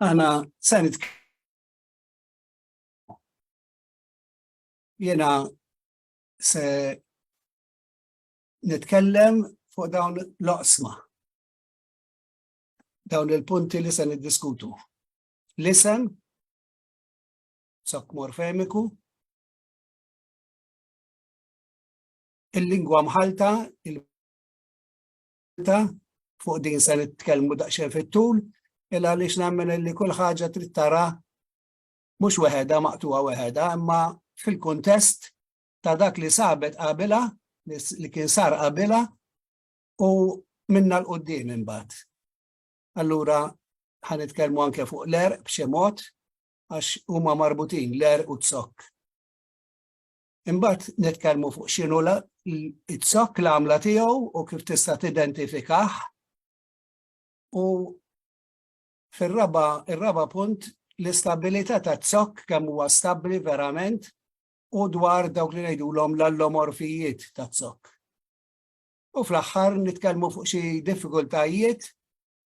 أنا سنة ينا سنتكلم فوق داون الأقسمة، داون البونتي اللي سندiskutu. Listen, sok morfemiku, il-lingwa mħalta, fuq din se nitkellmu daqsxejn fit-tul, illa għaliex nemmen li kull ħaġa trid tara mhux weħeda maqtuha weħeda, imma fil-kuntest ta' dak li sabet qabilha, li kien sar qabilha u minna l-qudiem imbagħad. Allura ħanitkellmu anke fuq l-erq b'xi mod għax huma marbutin l-erq u t-sokk. Imbagħad nitkellmu fuq x'inhu t-sokk l-għamla tiegħu u kif tista' tidentifikah. U ir-raba punt l-istabilità tat-sokk kemm huwa stabbli verament u dwar dawk li ngħidulhom l-allomorfijiet tat-sokk. U fl-aħħar nitkellmu fuq xi diffikultajiet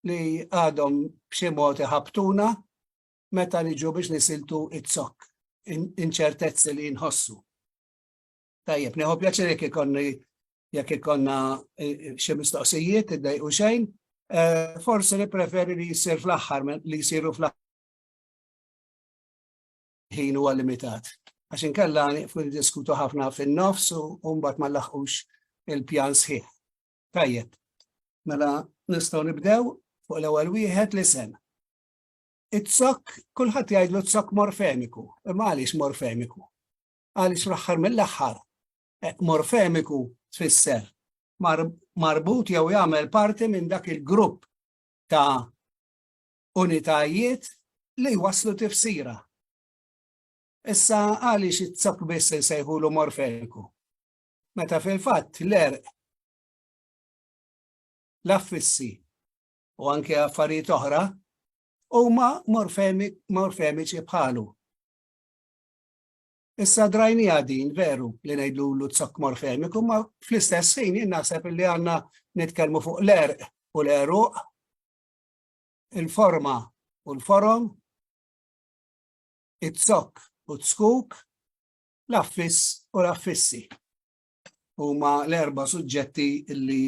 li għadhom b'xi mod iħabtuna meta niġu biex nisiltu t-sokk, inċertezzi li nħossu. Tajjeb, nieħu pjaċir jekk ikonna xi mistoqsijiet iddejqu xejn, forsi nippreferi li jsir fl-aħħar li jsiru fl-aħħar ħin huwa limitat. Għax inkella nieqfu niddiskutu ħafna fin-nofs u mbagħad ma nlaħqux il-pjan sħiħ. Tajjeb, mela nistgħu nibdew fuq l-ewwel wieħed li sena. It-sokk kulħadd jgħidlu t-sokk morfemiku, imma għaliex morfemiku? Għaliex fl-aħħar mill-aħħar morfemiku tfisser marbut jew jagħmel parti minn dak il-grupp ta' unitajiet li waslu tifsira. Issa għaliex it-sokk biss nsejħulu morfemiku. Meta fil-fatt l-erq, l-affissi u anke affarijiet oħra huma morfemiċi bħalu. Issa drajni għadin veru li ngħidlu t-sokk morfemiku, ma fl-istess ħin jien naħseb li għandna nitkellmu fuq l-erq u l-eruq, il-forma u l-forom, it-sokk u t-skuk, l-affiss u l-affissi. Huma l-erba' suġġetti li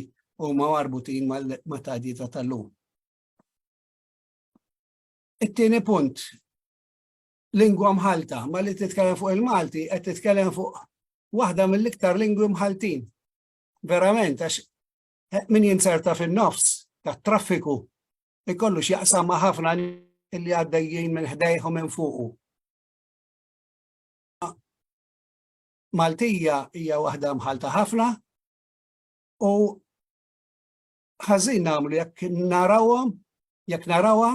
huma marbutin mal-tgħaddieta tal-lum. It-tieni punt, lingwa mħalta, ma li titkellem fuq il-Malti qed titkellem fuq waħda mill-iktar lingwi mħaltin. Verament għax min jinserta fin-nofs tat-traffiku ikollu x'jaqsam ma' ħafna illi għaddejjin minn ħdejh u minn fuqu. Maltija hija waħda mħalta ħafna u ħażin nagħmlu jekk narawha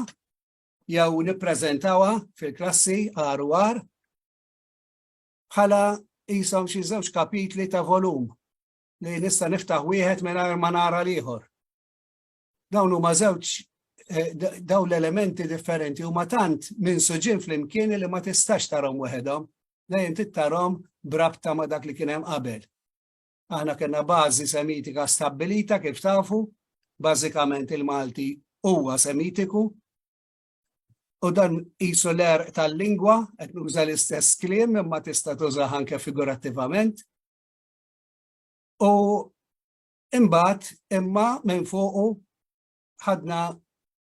jew nippreżentawha fil-klassi għar u għar bħala qishom xi żewġ kapitli ta' volum li nista' niftaħ wieħed mingħajr ma nara l-ieħor. Dawn huma dawn l-elementi differenti huma tant minsuġin flimkien li ma tistax tarahom waħedhom, dejjem tittarahom brabta ma' dak li kien hemm qabel. Aħna kellna bażi semitika stabbilita kif tafu, bażikament il-Malti huwa semitiku, u dan qisu l-erq tal-lingwa, qed nuża l-istess kliem imma tista' tużah anke figurattivament. U imbagħad imma minn fuqu ħadna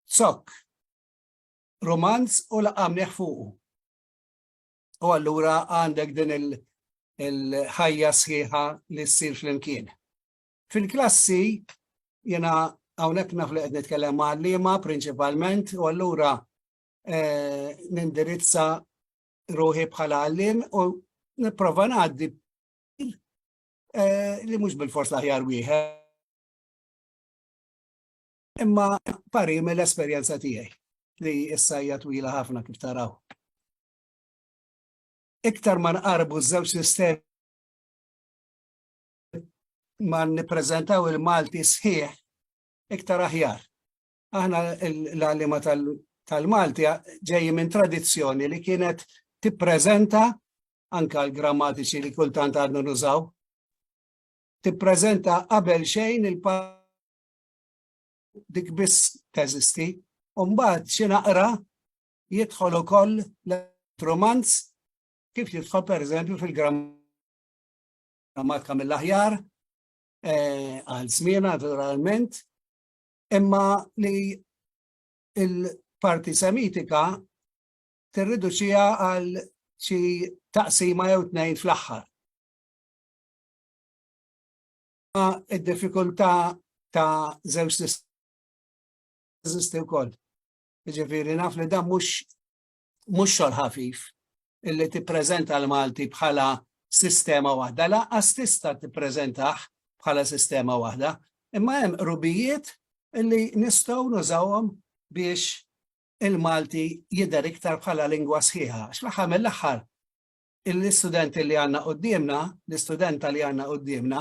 sokk romanz u laqamnieh fuqu. U allura għandek din il-ħajja sħiħa li ssir flimkien. Fil-klassi jiena hawnhekk naf li qed nitkellem mal-liema prinċipalment u allura nindirizza ruħi bħala għalliem u nipprova ngħaddi li mhux bil-fors l-aħjar wieħed. Imma pari mill-esperjenza tiegħi li issa hija twila ħafna kif taraw. Iktar ma nqarbu ż-żewġ sistemi ma nippreżentaw il-Malti sħiħ, iktar aħjar. Aħna l-għallima tal-Malti ġejji minn tradizzjoni li kienet tippreżenta anke l-grammatiċi li kultant għadna nużaw. Tippreżenta qabel xejn dik biss teżisti, u mbagħad xi naqra jidħol ukoll l-romanz kif jidħol pereżempju fil-grammatika mill-aħjar għal żmien naturalment, imma li il-parti semitika tirriduċija għal xi taqsima jew tnejn fl-aħħar. Id-diffikultà ta' żewġ teżisti wkoll. Jiġifieri naf li dan mhux xogħol ħafif illi tippreżenta l-Malti bħala sistema waħda, lanqas tista' tippreżentah bħala sistema waħda, imma hemm qrubijiet illi nistgħu nużawhom biex il-Malti jidher iktar bħala lingwa sħiħa. Fl-aħħar mill-aħħar l-istudenti li għandna qudiemna, l-istudenta li għandna qudiemna,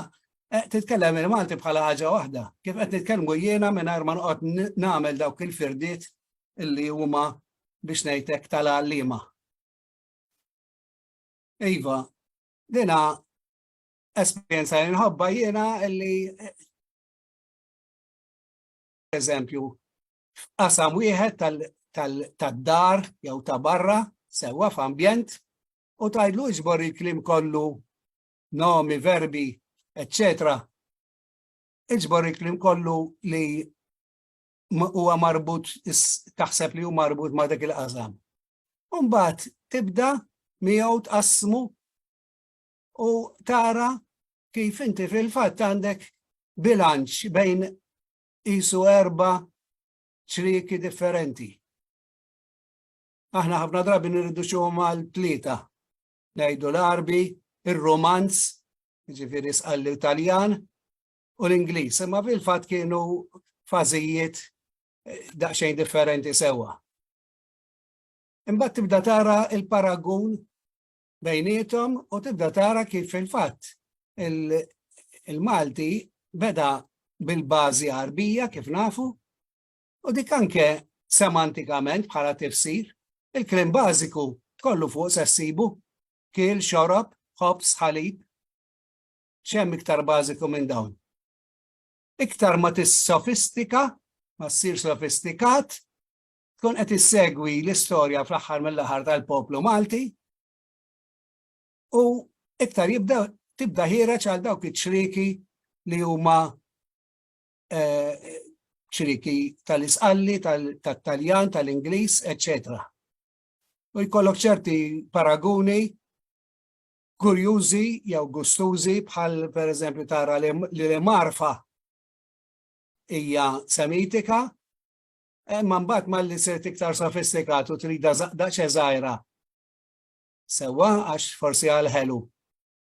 titkellem il-Malti bħala ħaġa waħda. Kif qed nitkellmu jiena mingħajr ma noqgħod nagħmel dawk il-firdiet illi huma biex ngħidlek tal-għalliema. Iva, dina esperjenza li nħobba jiena illi eżempju qasam wieħed tad-dar jew ta' barra sewwa f'ambjent u tgħidlu iġbor il-kliem kollu nomi, verbi, eccetera. Iġbor il-kliem kollu li huwa marbut taħseb li huwa marbut ma' dak il-qasam. U mbagħad tibda miegħu tqassmu u tara kif inti fil-fatt għandek bilanċ bejn qisu 4 ċrieki differenti. Aħna ħafna drabi nirriduċuhom għal 3. Ngħidu l-Arbi, ir-Romanz, jiġifieri sqal l-Italjan u l-Ingliż, imma fil-fatt kienu fażijiet daqsxejn differenti sewwa. Imbagħad tibda tara il-paragun bejniethom u tibda tara kif fil-fatt il-Malti beda bil-bażi Arbija kif nafu u dik anke semantikament bħala tifsir il-kliem bażiku tkollu fuq se ssibu kiel, xorob, ħobs, ħalib. X'hemm iktar bażiku minn dawn. Iktar ma tissofistika, ma ssir sofistikat, tkun qed issegwi l-istorja fl-aħħar mill-aħħar tal-poplu Malti u iktar tibda ħireġ għal dawk iċ-ċrieki li huma ċrieki tal-isqalli, tat-Taljan, tal-Ingliż, eccetera. U jkollok ċerti paraguni kurjużi jew gustużi bħal pereżempju tara li l-marfa hija semitika, imma mbagħad malli sirt iktar sofistikat u trida daqsxejn żgħira. Sewwa għax forsi għal ħelu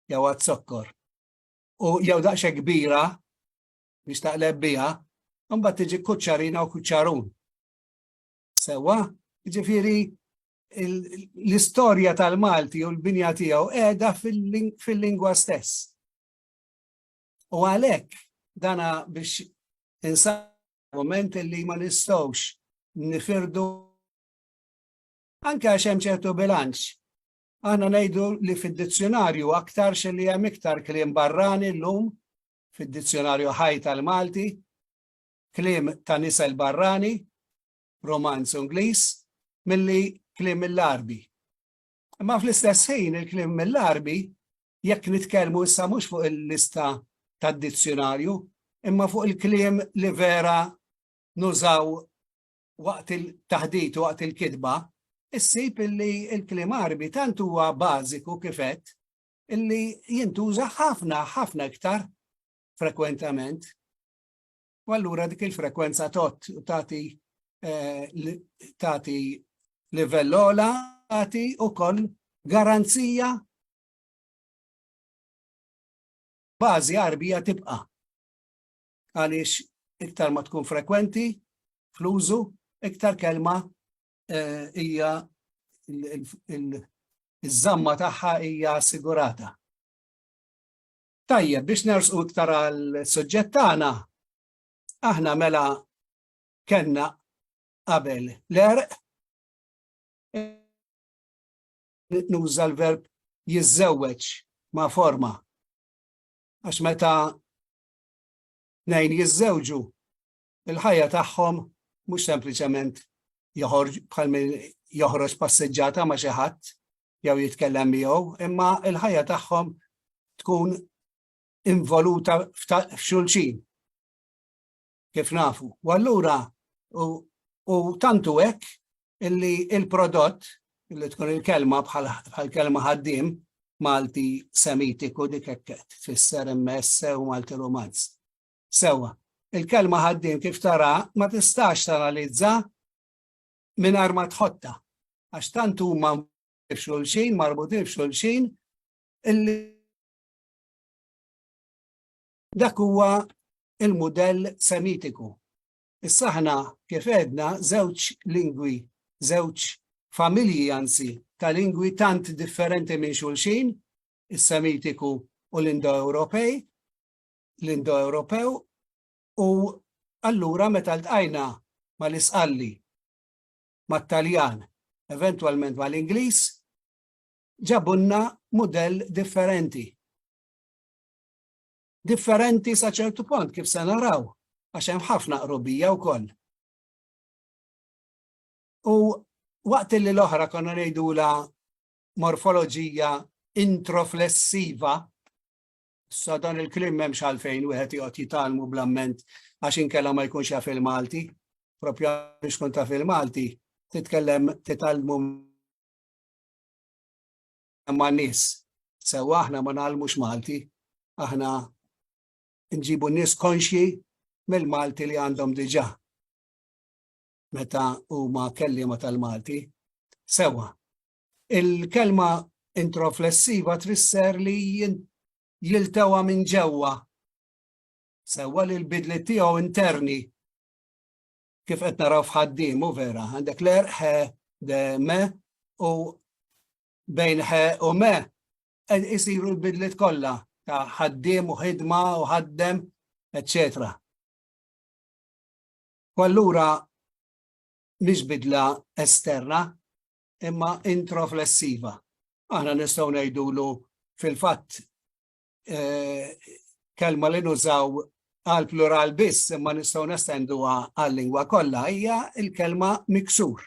jew għat-sokkor. U jew daqsxejn kbira biex taqleb biha, mbagħad tiġi kuċċarina u kuċċarun. Sewwa, jiġifieri l-istorja tal-Malti u l-binja tiegħu qiegħda fil-lingwa stess. U għalhekk dana biex insab moment li ma nistgħux nifirdu anke għax hemm ċertu bilanċ. Aħna ngħidu li fid-dizzjonarju aktar xi hemm iktar kliem barrani llum fid-dizzjonarju ħaj tal-Malti, kliem ta' nisel barrani, Romanz u Ingliż, milli kliem mill-Arbi. Imma fl-istess ħin il-kliem mill-Arbi jekk nitkellmu issa mhux fuq il-lista tad-dizzjonarju, imma fuq il-kliem li vera nużaw waqt il-taħdit u waqt il-kitba, issib illi il-kliem Arbi tant huwa bażiku kifet illi jintuża ħafna iktar frekwentament. U allura dik il-frekwenza tot tagħti livell ogħla, tagħti wkoll garanzija bażi Arbija tibqa'. Għaliex iktar ma tkun frekwenti fl-użu, iktar kelma hija iż-żamma tagħha hija assigurata. Tajjeb, biex nersqu iktar għall-suġġett tagħna, aħna mela kellna qabel l-erq nuża l-verb jiżżewweġ ma' forma. Għax meta nejn jiżżewġu il-ħajja tagħhom mhux sempliċement joħroġ passeġġata ma' xi ħadd jew jitkellem miegħu, imma l-ħajja tagħhom tkun involuta f'xulxin. Kif nafu. U allura u tantu hekk illi il-prodott illi tkun il-kelma bħal kelma ħaddiem Malti Semitiku dik hekk tfisser immess u Malti Romanz. Sewwa, il-kelma ħaddiem kif tara ma tistax tanalizza mingħajr ma tħotta għax tant huma f'xulxin, marbutin f'xulxin illi dak huwa il-mudell Semitiku. Issa aħna kif għedna żewġ lingwi, żewġ familji anzi ta' lingwi tant differenti minn xulxin, is-Semitiku u l-Indo-Ewropew, u allura meta ltqajna mal-Isqalli, mat-Taljan, eventwalment mal-Ingliż, ġabunna mudell differenti. Differenti sa ċertu punt kif se naraw, għax hemm ħafna qrubija wkoll. U waqt li l-oħra konna ngħidula morfoloġija introflessiva, sa dan il-klim m'hemmx għalfejn wieħed joqgħod jitalmu bl-amment għax inkella ma jkunx jaf il-Malti, proprju biex tkun taf il-Malti, titalmu ma' nies. Sewwa aħna ma nagħlmux Malti, aħna nġibu nies konxji mill-Malti li għandhom diġà meta huma kelliema tal-Malti. Sewwa, il-kelma introflessiva tfisser li jiltewwa minn ġewwa. Sewwa li l-bidliet tiegħu interni kif qed naraw f'ħaddiem u vera, għandek l-erq ħe de me u bejn ħe u me isiru l-bidliet kollha ta' ħaddiem u ħidma u ħaddem, eccetera. U allura mhix bidla esterna, imma introflessiva. Aħna nistgħu ngħidulu fil-fatt kelma li nużaw għal plural biss, imma nistgħu nestenduha għal-lingwa kollha hija l-kelma miksur.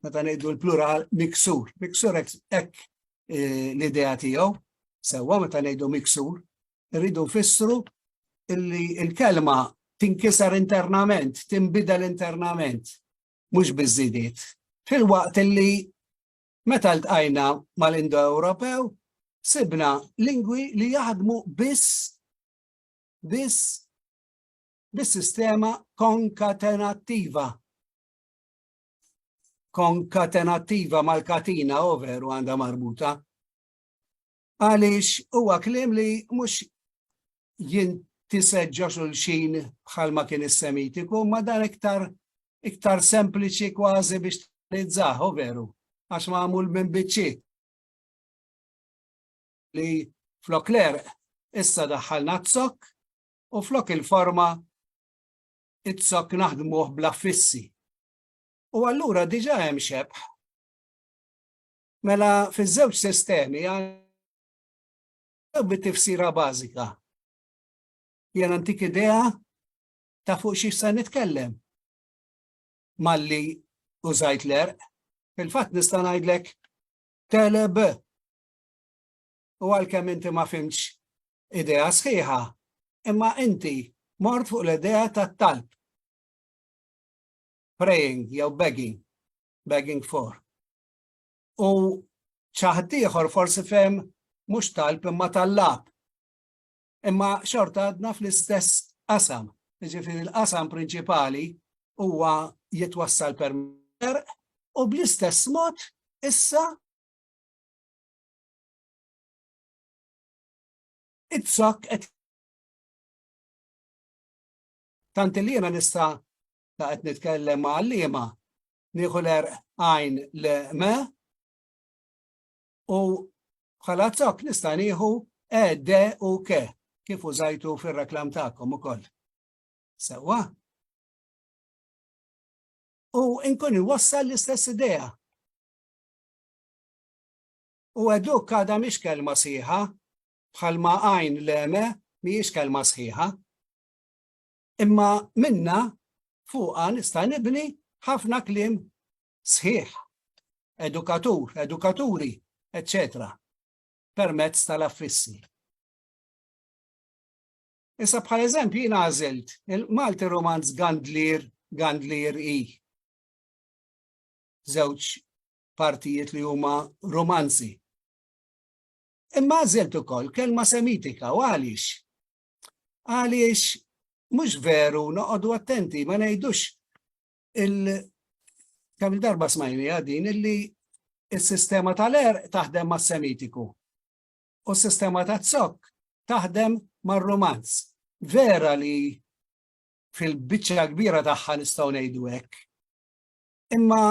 Meta ngħidu l-plural miksur. Miksur hekk l-idea tiegħu. Sewwa meta ngħidu miksur, irridu nfissru illi l-kelma tinkisar internament, tinbidel internament, mhux biżżidiet. Fil-waqt illi meta ltqajna mal-Indo-Ewropew, sibna lingwi li jaħdmu biss bis-sistema konkatenattiva. Konkatenattiva mal-katina overu għandha marbuta. Għaliex huwa kliem li mhux jintiseġġa xulxin bħalma kien is-Semitiku, ma dan iktar sempliċi kważi biex tlizzah, veru, għax magħmul minn biċċiet. Li flok l-erq issa daħħalna t-sok u flok il-forma it-sok naħdmuh bla fissi. U allura diġà hemm xebħ. Mela fiż-żewġ sistemi bit-tifsira bażika. Jien antik idea ta' fuq xi se nitkellem. Malli użajt l-erq, fil-fatt nista' ngħidlek teleb. U għalkemm inti ma fimx idea sħiħa, imma inti mort fuq l-idea tat-talb. Praying jew begging for. U ċaħat ieħor forsi fehm mhux talb imma tallab. Imma xorta għadna fl-istess qasam. Jiġifieri l-qasam prinċipali huwa jitwassal per erq u bl-istess mod issa it-sok qed tant li jiena nista' ta' qed nitkellem ma' għalliema nieħu l-erq għajn l-me u bħala zok nista' nieħu de u ke kif użajtu fir-reklam tagħkom ukoll. Sewwa. U inkun iwassal l-istess idea. U għeduk għadha mhix kelma sħiħa, bħalma għajn l-me mhijiex kelma sħiħa. Imma minna fuqha nista' nibni ħafna kliem sħiħ. edukatur, edukaturi, eccetera, permezz tal-affissi. Issa bħal eżempju jien għażilt il-Malti Romanz Gandlir I. Żewġ partijiet li huma romanzi. Imma għażilt ukoll kelma semitika u għaliex. Għaliex mhux veru noqogħdu attenti ma ngħidux kemm il-darba smajnija din illi s-sistema tal-erq taħdem mas-semitiku u s-sistema tat-zokk taħdem mar-romanz. Vera li fil-biċċa kbira tagħha nistgħu ngħidu hekk. Imma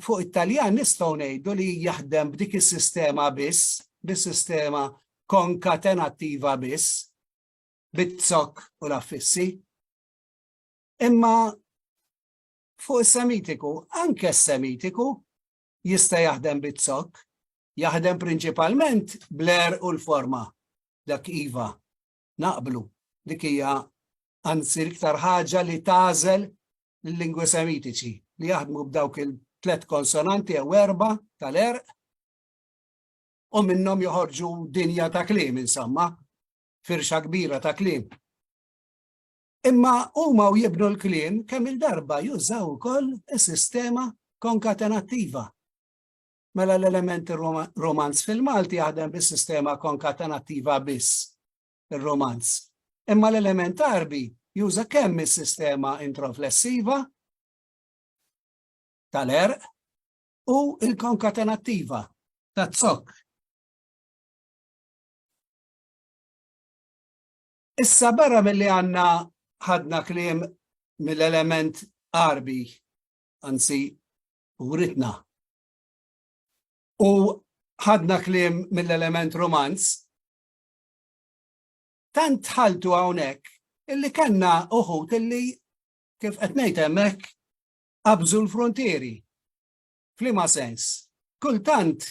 fuq it-Taljan nistgħu ngħidu li jaħdem b'dik is-sistema biss, bis-sistema konkatenattiva biss, bit-zokk u l-affissi. Imma fuq is-semitiku, anke s-semitiku jista' jaħdem bit-zokk, jaħdem prinċipalment bl-erq u l-forma. Dak iva, naqblu. Dik hija anzi iktar ħaġa li tażel l-lingwi semitiċi li jaħdmu b'dawk il-tlet konsonanti jew erba' tal-erq u minnhom joħorġu dinja ta' kliem insomma, firxa kbira ta' kliem. Imma huma u jibnu l-kliem kemm il-darba jużaw ukoll is-sistema konkatenattiva. Mela l-element romanz fil-Malti jaħdem bis-sistema konkatenattiva biss, il-romanz. Imma l-element Arbi juża kemm is-sistema introflessiva tal-erq u l-konkatenattiva tat-zokk. Issa barra milli għandna ħadna kliem mill-element Arbi, anzi uritna. U ħadna kliem mill-element romanz, tant ħaltu hawnhekk illi kellna uħud illi kif qed ngħid hemmhekk qabżu l-frontieri. F'liema sens, kultant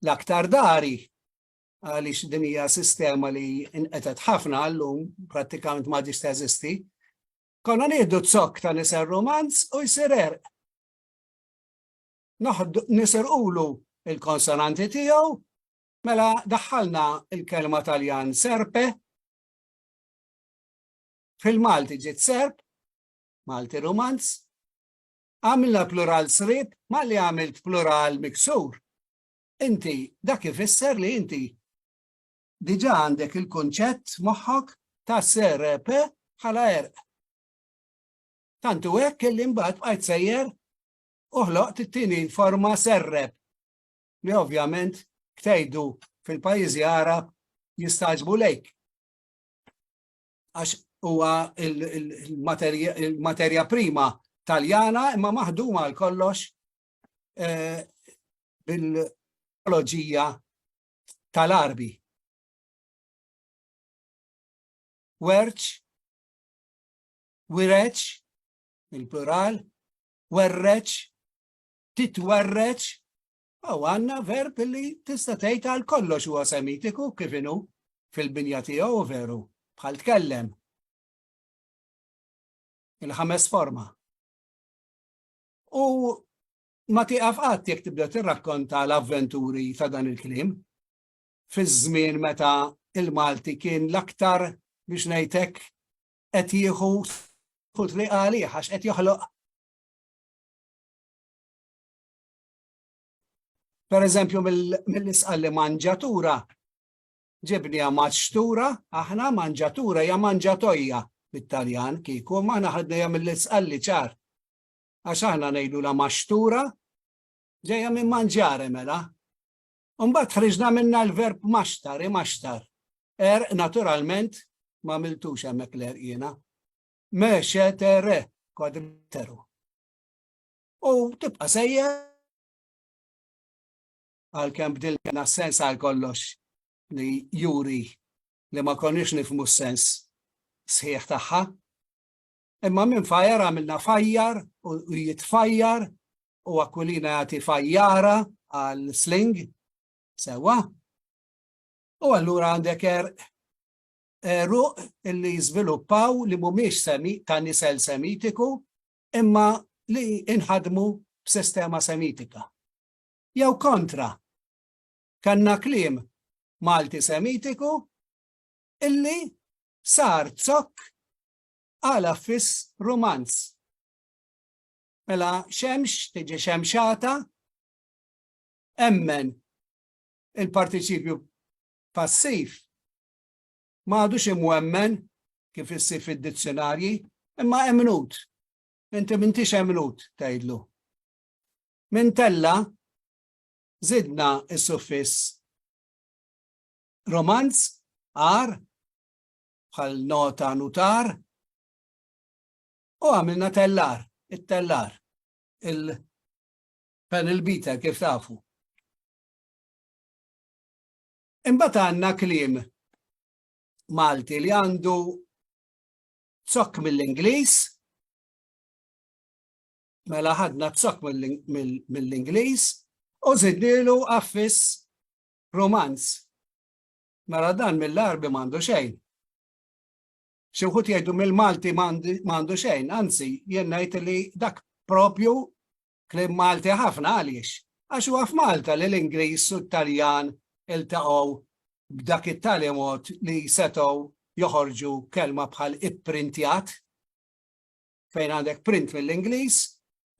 l-aktar dari għaliex din hija sistema li inqetet ħafna llum prattikament ma ġiex teżisti, konna nieħdu t-zokk ta' nisar romanz u jsir erq. Nisirqulu il-konsonanti tiegħu, mela daħħalna il-kelma Taljan serpe, fil-Malti ġiet serb, Malti romanz, għamilna plural srib, ma li għamilt plural miksur. Inti dak ifisser li inti diġà għandek il-kunċett moħħok ta' serpe bħala erq. Tantu hekk illi mbagħad bqajt sejjer uħloqt it-tieni forma serreb. Li ovvjament ktejdu fil-pajjiżi Arab jistaġbu lejk. Għax huwa il-materja prima Taljana imma maħduma għal kollox bil-teoloġija tal-Arbi. Werċ, wireċ, il-plural, werreċ, titwerreċ, u għanna verb li tista' tgħid għal kollox huwa semitiku kif inhu fil-binja tiegħu veru bħal tkellem. Il-ħames forma. U ma tieqaf qatt jekk tibda tirrakkonta l-avventuri ta' dan il-kliem fiż-żmien meta il-Malti kien l-aktar biex ngħidlek qed jieħu futli għalih għax qed joħloq. Per eżempju mill-isqalli manġatura, ġibnija maċtura, aħna manġatura hija manġatojja bit-Taljan kieku, ma aħna ħadnija mill-isqalli ċar. Għax aħna ngħidu la maxtura, ġejja minn manġare mela. Mbagħad ħriġna minna l-verb maxtar, imaxtar. Naturalment ma miltux hemmhekk l-erq jiena. Mexetere kwadriteru. U tibqa' sejjer għalkemm bdilna s-sens għal kollox li juri li ma konniex nifhmu s-sens sħiħ tagħha. Imma minn fajjar għamilna fajjar u jitfajjar u Aquilina jagħti fajjara għal sling sewa. U allura għandek ruq illi jiżviluppaw li mhumiex ta' nisel semitiku imma li inħadmu b'sistema semitika. Jew kontra, kanna kliem Malti semitiku illi sar zokk għal affis romanz. Mela xemx tiġi xemxata, emmen il-partiċipju passiv m'għadux imwemmen kif issir fid-dizzjonarji, imma emnut. Inti m'intix emnut tgħidlu. Min tella żidna is-suffiss romanz, ar, bħal nota nutar, u għamilna tellar, it-tellar, il-panel beater kif tafu. Imbagħad għandna kliem Malti li għandu zokk mill-Ingliż, mela ħadna zokk mill-Ingliż u żidnielu affis romanz. Mela dan mill-Arbi m'għandu xejn. Xi wħud jgħidu mill-Malti m'għandu xejn, anzi jien ngħid li dak propju kliem Malti ħafna għaliex. Għax huwa f'Malta li l-Ingliż u t-Taljan iltaqgħu b'dak it-tali mod li setgħu joħorġu kelma bħal ipprintjat fejn għandek print mill-Ingliż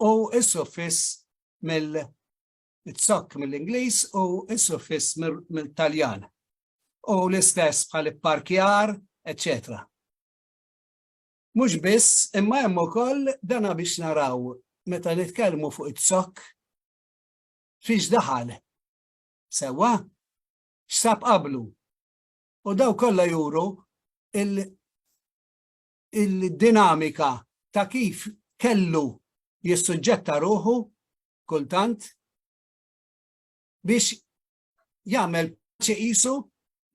u s-suffiss mill-zokk mill-Ingliż u s-suffiss mill-Taljan. U l-istess bħal ipparkjar, etc. Mhux biss, imma hemm ukoll dana biex naraw meta nitkellmu fuq it-zokk fiex daħal. Sewwa? X'sab qablu. U daw kollha juru il-dinamika ta' kif kellu jissuġġetta ruħu kultant biex jagħmel xi qisu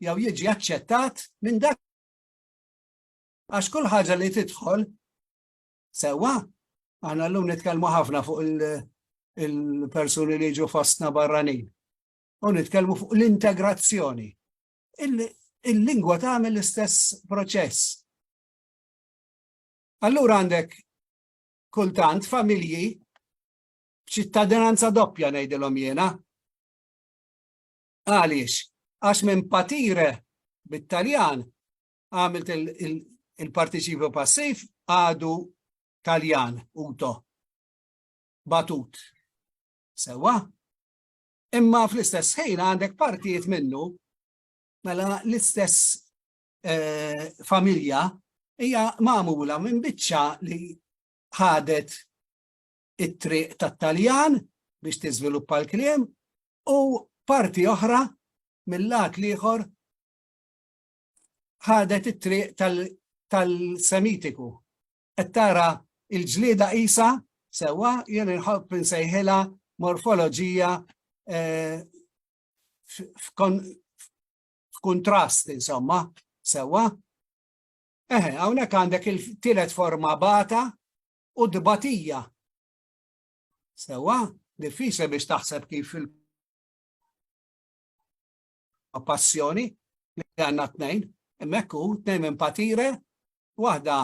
jew jiġi aċċettat minn dak. Għax kull ħaġa li tidħol sewwa, aħna llum nitkellmu ħafna fuq il-persuni li jiġu fostna barranin. U nitkellmu fuq l-integrazzjoni. Il-lingwa tagħmel l-istess proċess. Allura għandek kultant familji b'ċittadinanza doppja ngħidilhom jiena. Għaliex? Għax minn patire bit-Taljan għamilt il-partiċipju passiv għadu Taljan uto. Batut. Sewwa? Imma fl-istess ħin għandek partijiet minnu, mela l-istess familja hija magħmula minn biċċa li ħadet it-triq tat-Taljan biex tiżviluppa l-kliem u parti oħra mill-lat ieħor ħadet it-triq tal-Semitiku. Qed tara il-ġlieda qisha sewwa jien inħobb insejħilha morfoloġija f'kuntrast insomma, sewwa. Hawnhekk għandek il-tielet forma bata u dbatija. Sewwa, diffiċli biex taħseb kif passjoni li għandna tnejn, hemmhekk hu tnejn minn patire, waħda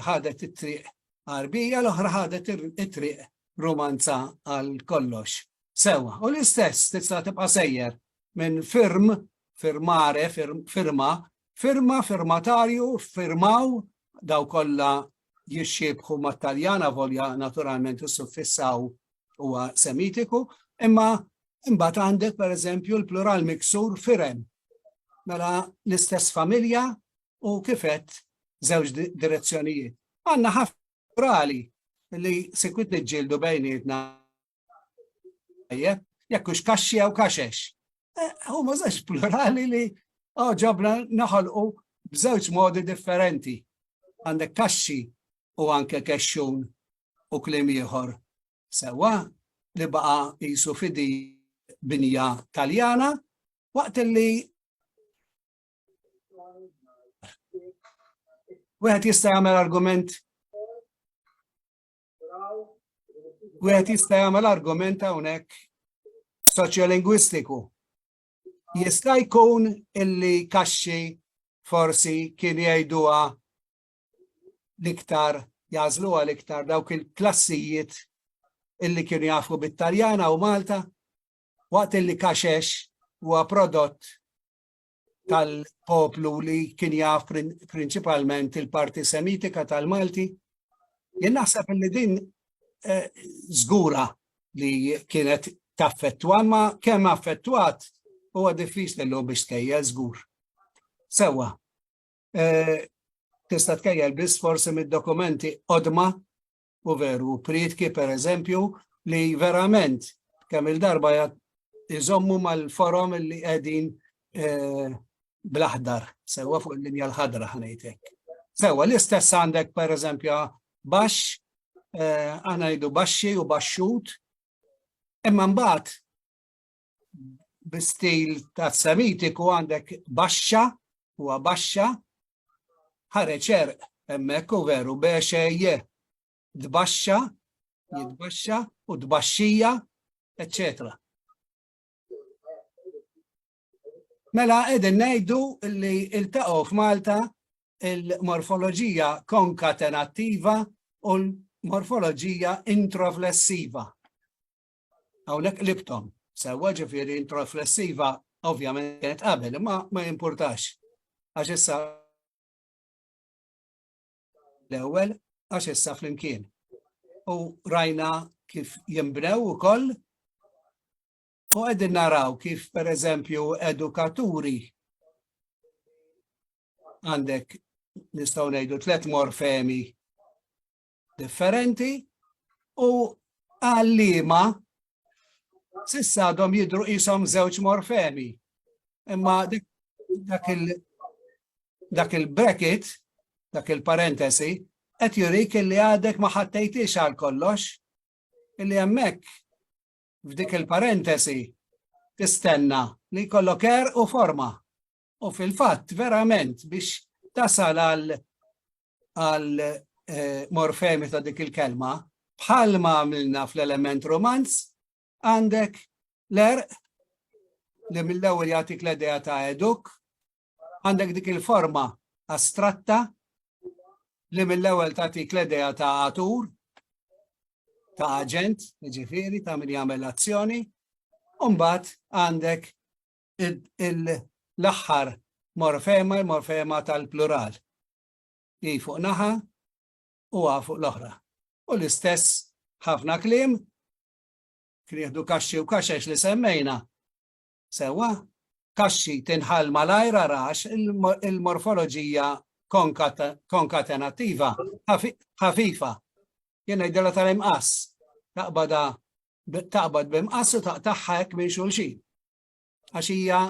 ħadet it-triq Arbija, l-oħra ħadet it-triq romanza għal kollox. Sewwa, u l-istess tista' tibqa' sejjer minn firmare, firma, firmatarju, firmaw, daw kollha jixxiebħu mat-Taljana volja naturalment is-suffissaw huwa Semitiku, imma imbagħad għandek pereżempju l-plural miksur firem. Mela l-istess familja u kifet żewġ direzzjonijiet. Għandna ħafna plurali li sekwit niġġieldu bejnietna jekk hux kaxxi jew kaxex. Huma żewġ plurali li ġobna naħolqu b'żewġ modi differenti. Għandek kaxxi u anke kexxun u kliem ieħor sewwa li baqa' qisu fidi binja Taljana waqt li wieħed jista' jagħmel argument hawnhekk soċjolingwistiku. Jista' jkun illi kaxxi forsi kien jgħiduha l-iktar jażlu għal iktar dawk il-klassijiet illi kienu jafu bit-Taljana u Malta, waqt illi Kaxex huwa prodott tal-poplu li kien jaf prinċipalment il-parti semitika tal-Malti. Jien naħseb li din żgura li kienet taffettwa, ma kemm affettwat huwa diffiċli l biex tkejjel żgur. Sewwa, tista' tkejjel biss forsi mid-dokumenti qodma u veru Prietke pereżempju li verament kemm il-darba iżommu mal-forom li qegħdin bl-aħdar, sewwa fuq il-linja l-ħadra ħanejtek. Sewwa l-istess għandek pereżempju baxx, aħna ngħidu baxxi u baxxut, imma mbagħad bi-stil tas-Semitiku għandek baxxa huwa baxxa, ħareġ erq hemmhekk u veru bexejje tbaxxa, jitbaxxa u tbaxxija, eċċetera. Mela qegħdin ngħidu li iltaqgħu f'Malta il-morfoloġija konkatenattiva u l-morfoloġija introflessiva. Hawnhekk qlibthom. Sewwa ġifieri introflessiva ovvjament kienet qabel, ma jimpurtax. Għax issa l-ewwel għax issa flimkien. U rajna kif jinbnew ukoll u qegħdin naraw kif pereżempju edukaturi għandek nistgħu ngħidu 3 morfemi differenti u għalliema s'issa għadhom jidhru qishom 2 morfemi. Imma dak il-bracket, dak il-parentesi, qed jurik illi għadek ma ħattejtix għal kollox, illi hemmhekk f'dik il-parentesi tistenna li jkollok er u forma. U fil-fatt verament biex tasal għal morfemi ta' dik il-kelma, bħalma għamilna fl-element romanz, għandek l-erq li mill-ewwel jagħtik l-idea ta' eduk, għandek dik il-forma astratta li mill-ewwel tagħtik l-idea ta' atur, ta' aġent, ġifieri ta' min jagħmel azzjoni, u mbagħad għandek l-aħħar morfema, il-morfema tal-plural. Hi fuq naħa u fuq l-oħra. U l-istess ħafna kliem jieħdu kaxxi u kaxex li semmejna. Sewwa, kaxxi tinħall malajr għax il-morfoloġija konkatenattiva ħafifa. Jien ngħidilha tal-imqas. Taqbad b'imqas u taqtaħħa hekk minn xulxin. Għax hija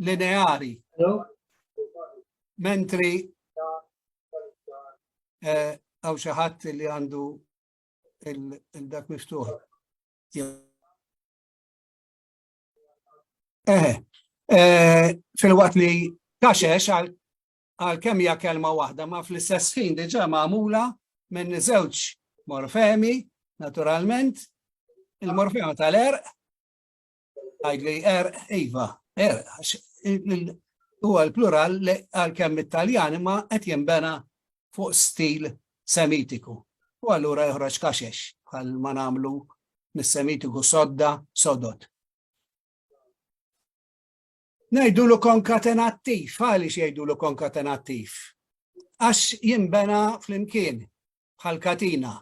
lineari. Mentri għaw xi ħadd li għandu il-dak miftuħ. Fil-waqt li kaxex għal kemm hija kelma waħda ma fl-istess ħin diġà magħmula minn 2 morfemi, naturalment, il-morfema tal-erq, għajdli erq, iva, erq, huwa l-plural għal kemm it-Taljan imma qed jinbena fuq stil semitiku. U allura joħroġ kaxex bħal ma nagħmlu mis-semitiku sodda, sodot. Ngħidulu konkatenattiv, għaliex jgħidulu konkatenattiv? Għax jinbena flimkien bħal katina.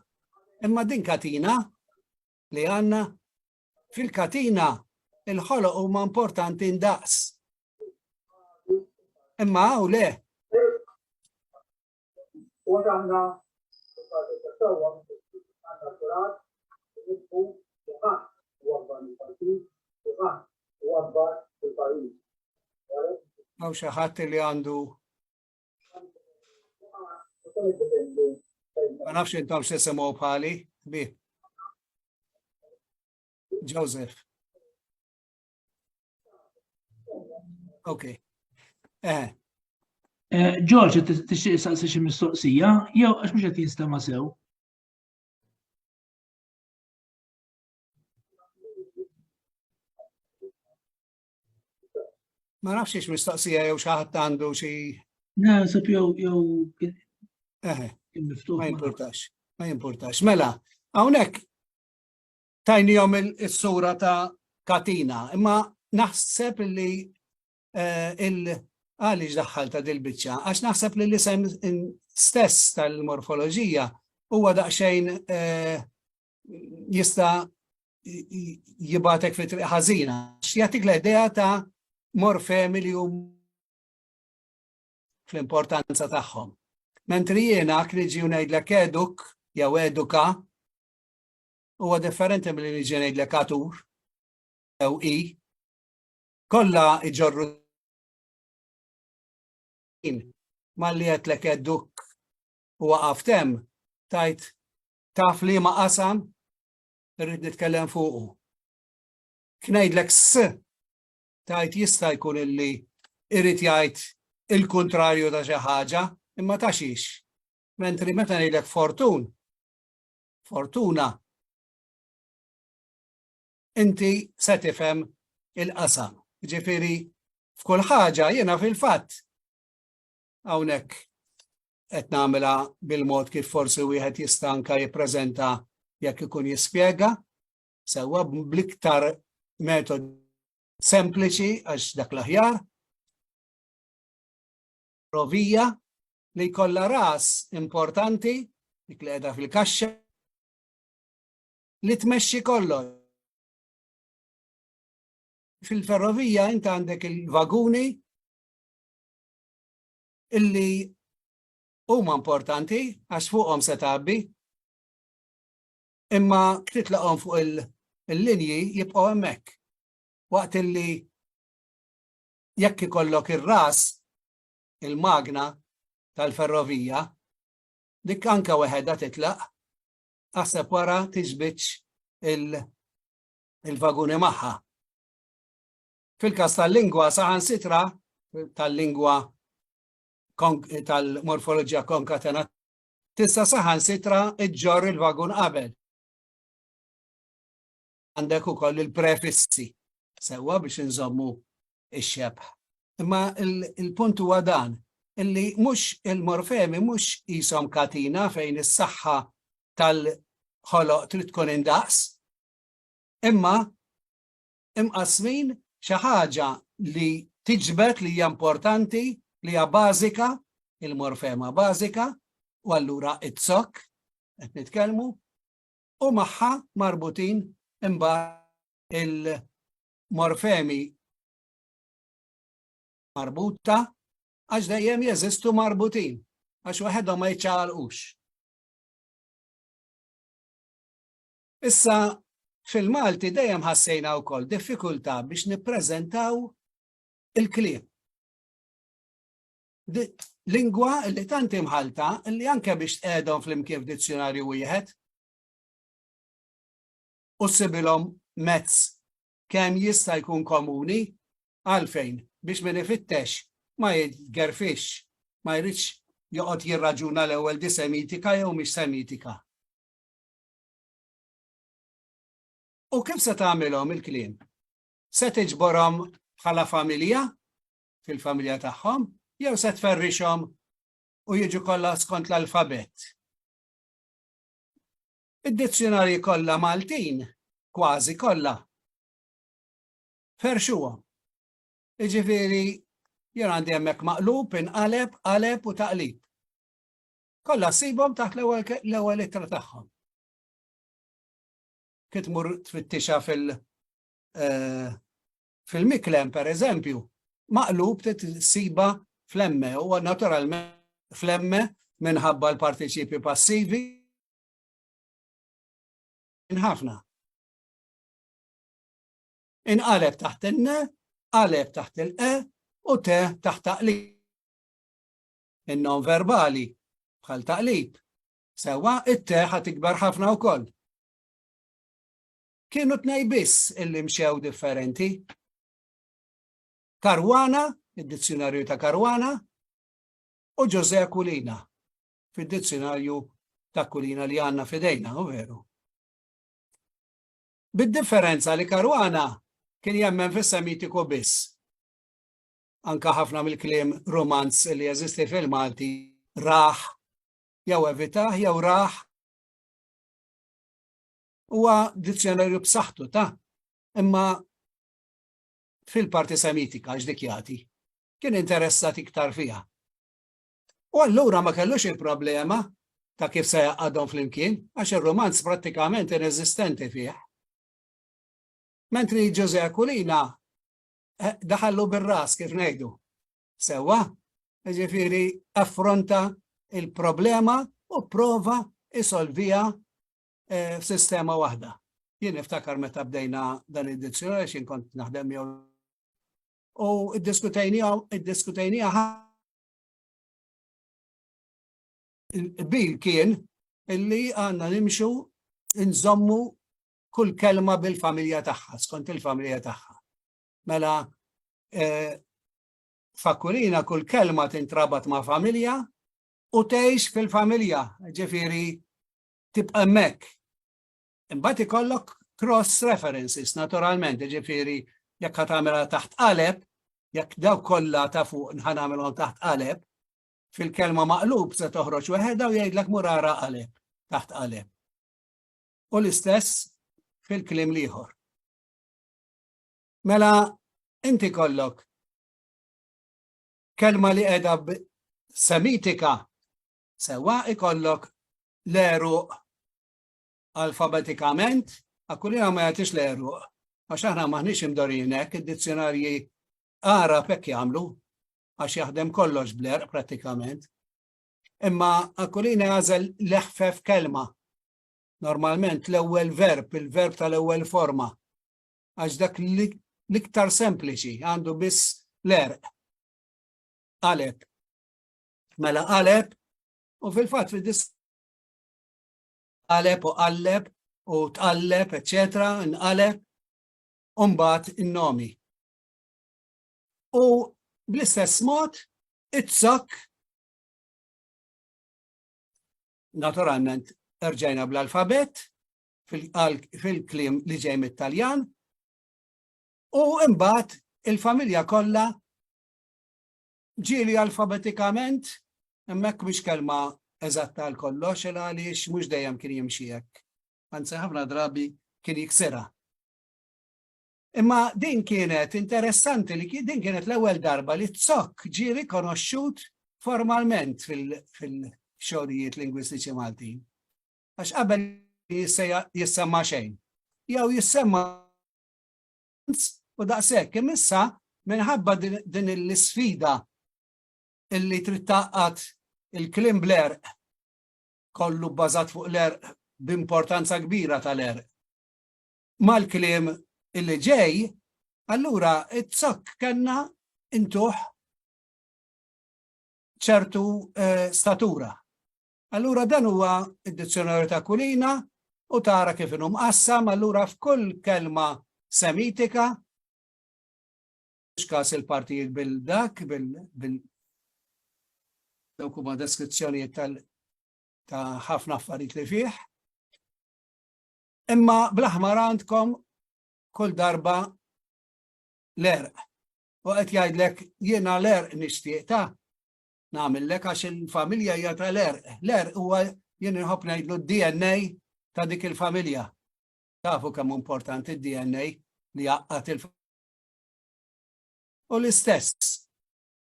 Imma din katina li għandna fil-katina il-ħoloq huma importanti ndaqs. Imma u le. Għaw xi ħadd li għandu ma nafx intom x'isemu bħali, bi. Joseph. Okay. George, tixtieq saqsi xi mistoqsija, jew għax mhux qed jinstema' sew? Ma nafx ix mistoqsija jew xi ħadd għandu xi. Naħseb jew kien miftuħ. Ma jimpurtax. ma jimpurtax. Mela, hawnhekk tajnihom is-sura ta' katina, imma naħseb li għaliex daħħalta dil-biċċa, għax naħseb li l-isem stess tal-morfoloġija huwa daqsxejn jista' jibatek fi triq ħażina. Jagħtik l-idea ta' morfemi li hum fl-importanza tagħhom. Mentri jiena niġi ngħidlek eduk jew eduka huwa differenti milli niġi ngħidlek atur jew i. Kollha iġorru malli għetlek edduk u waqaftem tajt taf li ma qasam irrid nitkellem fuqu. Knejdlek s tajt jista' jkun illi irrid jgħid il-kontrarju ta' xi ħaġa imma ta' xiex. Mentri meta ngħidlek fortuna inti se tifhem il-qasam. Ġifieri f'kull ħaġa jiena fil-fatt hawnhekk qed nagħmilha bil-mod kif forsi wieħed jista' anke jippreżenta jekk ikun jispjega sewwa bl-iktar metod sempliċi għax dak l-aħjar. Rovija li jkollha ras importanti dik li qiegħda fil-kaxxa li tmexxi kollox. Fil-ferrovija inti għandek il-vaguni illi huma importanti għax fuqhom se tgħabbi, imma titlaqhom fuq il-linji jibqgħu hemmhekk. Waqt illi jekk ikollok ir-ras il-magna tal-ferrovija, dik anke weħedha titlaq, aħseb wara tiġbiċ il-vaguni magħha. Fil-każ tal-lingwa saħansitra tal-lingwa tal-morfoloġija konkatena tista' saħansitra iġġorr il-vagun qabel. Għandek ukoll il-prefissi sewwa biex inżommu x-xebħ. Imma il-punt huwa dan illi mhux il-morfemi mhux qishom katina fejn is-saħħa tal-ħoloq trid tkun indaqs, imma imqasmin xi ħaġa li tiġbed li hija importanti li hija bażika, il-morfema bażika, u allura it-sok qed nitkellmu, u magħha marbutin imbagħad il-morfemi marbuta għax dejjem jeżistu marbutin, għax waħedhom ma jiċċaqalqux. Issa fil-Malti dejjem ħassejna wkoll diffikultà biex nippreżentaw il-kliem. Lingwa li tant imħalta li anke biex tqegħdhom flimkien f'dizzjonarju wieħed u sibilhom mezz kemm jista' jkun komuni għalfejn biex min ifittex ma jitgerfix, ma jridx joqgħod jirraġuna l-ewwel di semitika jew mhix semitika. U kif se tagħmilhom il-kliem? Se tiġborhom bħala familja fil-familja tagħhom jew se tferrixhom u jiġu kollha skont l-alfabet. Id-dizzjonarji kollha Maltin, kważi kollha, ferxuhom. Jiġifieri jien għandi hemmhekk maqlub, inqaleb, qaleb u taqlib. Kollha ssibhom taħt l-ewwel ittra tagħhom. Kif tmur tfittixha fil-miklem pereżempju, maqlub tissiba fl-emme, huwa naturalment fl-emme minħabba l-partiċipi passivi ħafna. Inqaleb taħt in-ne, qaleb taħt il-e u te taħt taqlib. In-non verbali bħal taqlib. Sewwa it-te ħad tikber ħafna wkoll. Kienu tnej biss illi mxew differenti. Karwana, id-dizzjonarju ta' Karwana, u José Kulina, fid-dizzjonarju ta' Kulina li għandna f'idejna, u veru. Bid-differenza li Karwana kien jemmen fis-semitiku biss. Anka ħafna mill-kliem romanz li jeżisti fil-Malti raħ, jew evitaħ, jew raħ, huwa dizzjonarju b'saħħtu imma fil-parti semitika x'dik jagħti. Kien interessat iktar fiha. U allura ma kellux il-problema ta' kif se jaqgħadhom flimkien, għax ir-romanz prattikament ineżistenti fih. Mentri José Akulina daħallu bir-ras kif ngħidu. Sewwa, jiġifieri affronta il-problema u prova isolvija f'sistema waħda. Jien niftakar meta bdejna dan id-dizzjonarju x'in kont naħdem jew u iddiskutejniha il-bil kien illi għandna nimxu nżommu kull kelma bil-familja tagħha, skont il-familja tagħha. Mela f'Akulina kull kelma tintrabat ma' familja u tgħix fil-familja, ġifieri tibqa' hemmhekk. Imbagħad ikollok cross references naturalment, ġifieri jekk ħa tagħmilha taħt qaleb, jekk dawk kollha ta' fuq nagħmilhom taħt qaleb, fil-kelma maqlub se toħroġ weħeda u jgħidlek murara qaleb, taħt qaleb. U l-istess fil-kliem ieħor. Mela inti kollok kelma li qiegħda semitika sewwa ikollok l-eruq alfabetikament, Akulina ma jagħtix l-eruq, għax aħna maħniex imdorinek, id-dizzjonarji Arab hekk jagħmlu, għax jaħdem kollox bl-erq prattikament. Imma Akulina għażel leħfef kelma. Normalment l-ewwel verb, il-verb tal-ewwel forma. Għax dak l-iktar sempliċi, għandu biss l-erq. Qaleb. Mela qaleb, u fil-fatt fid-dis qaleb u qalleb u tqalleb, eċetera, nqaleb, u mbagħad in-nomi. U bl-istess mod, it-sok, naturalment, erġajna bl-alfabet, fil-klim li ġej mit-Taljan, u imbagħad il-familja kollha ġieli alfabetikament, hemmhekk mhix kelma eżatta għal kollox għaliex mhux dejjem kien jimxi hekk. Anzi ħafna drabi kien jiksera. Imma din kienet interessanti li din kienet l-ewwel darba li t-sok ġie rikonoxxut formalment fil-xogħlijiet lingwistiċi Maltin. Għax qabel jissemma xejn. Jew jissemma u daqshekk imissa minħabba din l-isfida illi trid taqqad il-kliem bl-erq kollu bbażat fuq l-erq b'importanza kbira tal-erq. Mal-kliem illi ġej, allura it-sok kellna intuħ ċertu statura. Allura dan huwa id-dizzjonarju ta' Akulina u tara kif inhu mqassam, allura f'kull kelma semitika x'kas il-partijiet bil-dak dawk huma deskrizzjonijiet ta' ħafna affarijiet li fih. Imma bl-aħmar għandkom kull darba l-erq. U qed jgħidlek jiena l-erq nixtieq ta' nagħmellek għax il-familja hija tal-erq. L-erq huwa jien inħobb ngħidlu d-DNA ta' dik il-familja. Tafu kemm importanti d-DNA li jaqqat il-familja. U l-istess,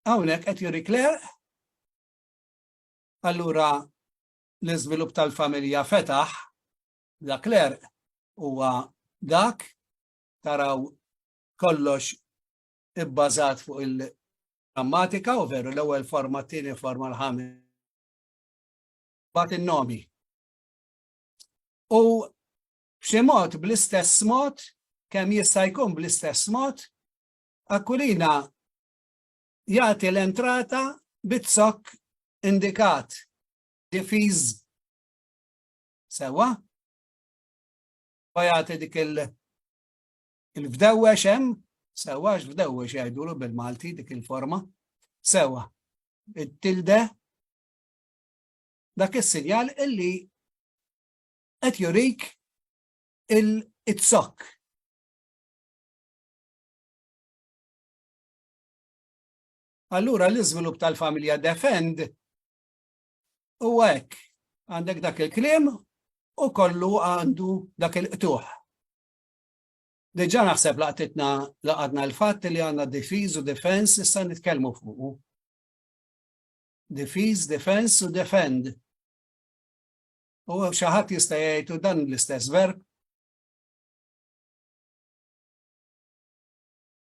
hawnhekk qed jurik l-erq, allura l-iżvilupp tal-familja fetaħ dak l-erq huwa dak taraw kollox ibbażat fuq il-grammatika u veru l-ewwel forma, t-tieni forma, l-ħames. Bagħad in-nomi. U b'xi mod bl-istess mod, kemm jista' jkun bl-istess mod, Akulina jagħti l-entrata bit-sok indikat, difiż sewwa, u jagħti dik il-fdewwex hemm, sewwa x'fdewwex jgħidulu bil-Malti dik il-forma, sewwa. It-tilde dak is-sinjal illi qed jurik it-sok. Allura l-iżvilupp tal-familja defend u hekk għandek dak il-kliem u kollu għandu dak il-qtuħ. Diġà naħseb laqadna l-fatt li għandna defiż u defense issa nitkellmu fuqu. Defiż, defense u defend. U xi ħadd jista' jgħidu dan l-istess verb.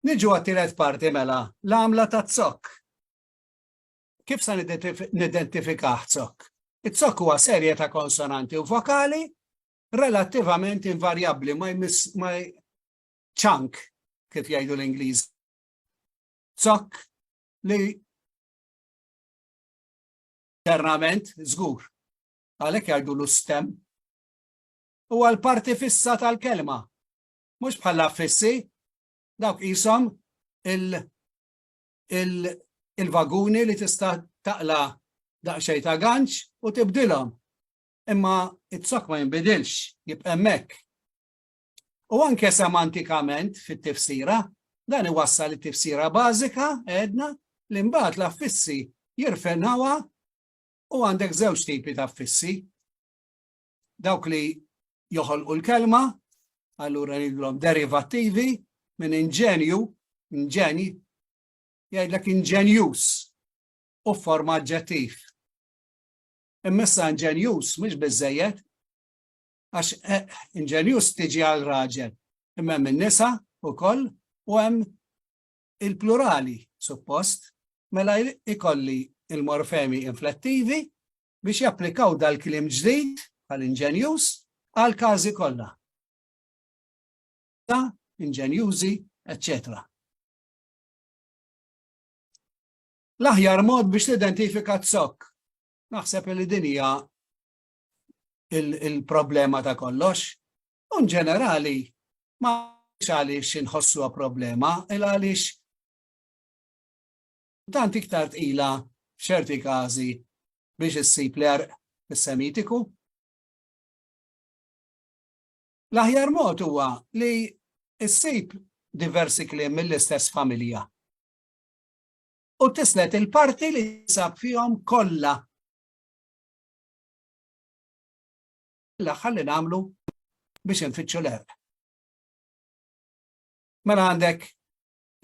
Niġu għat-tielet parti mela, l-għamla ta' zokk. Kif sa nidentifikaħ zokk? It-zokk huwa serje ta' konsonanti u vokali relattivament invarjabbli, ma chunk, kif jgħidu l-Ingliż. Zokk li internament żgur, għalhekk jgħidu l-stem. Huwa l-parti fissa tal-kelma. Mhux bħala fissi, dawk qishom il-vaguni li tista' taqla daqsxejn ta' ganċ u tibdilhom. Imma it-zokk ma jinbidilx, jibqa' hemmhekk. U anke semantikament fit-tifsira, dan iwassal it-tifsira bażika għedna li mbagħad l-affissi jirfenawha u għandek żewġ tipi ta' affissi. Dawk li joħolqu l-kelma, allura nidlhom derivattivi minn inġenju, inġeni, jgħidlek inġenjus u forma aġġettiv. Immissa inġenjus mhux biżżejjed, għax inġenjus tiġi għal raġel, imma hemm in-nisa wkoll u hemm il-plurali suppost, mela ikolli il-morfemi inflettivi biex japplikaw dal-kliem ġdid għal-inġenjus għal każi kollha. Inġenjużi, etc. L-aħjar mod biex tidentifika t-zokk. Naħseb li din hija il-problema ta' kollox. U ġenerali ma għaliex inħossuha problema, il għaliex tant iktar tqila f'ċerti każi biex issib l-erq fis-semitiku. L-aħjar mod huwa li issib diversi kliem mill-istess familja. U tislet il-parti li sab fihom kollha. Ħalli nagħmlu biex infittxu l-erq. Mela għandek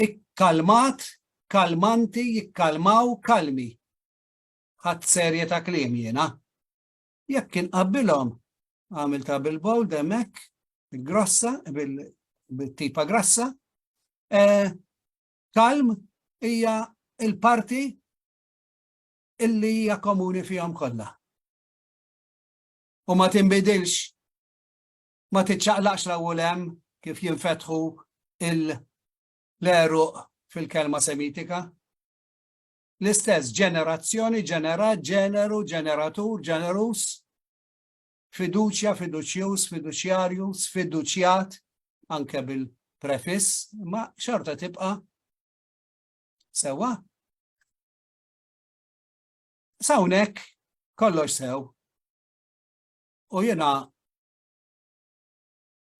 ikkalmat, kalmanti, jikkalmaw, kalmi. Ħadd serje ta' kliem jiena. Jekk inqabbilhom għamilta bil-bold hemmhekk, bil-grossa, bil-tipa grassa, kalm hija il-parti illi hija komuni fihom kollha. U ma tinbidilx, ma titċaqlaqx l-ewwel hemm kif jinfetħu l-eruq fil-kelma semitika. L-istess ġenerazzjoni, ġenerat, ġeneru, ġeneratur, ġenerus, fiduċja, fiduċjus, fiduċjarjus, fiduċjat, anke bil-prefiss, ma xorta tibqa' sewa. Sawnek kollox sew. U jiena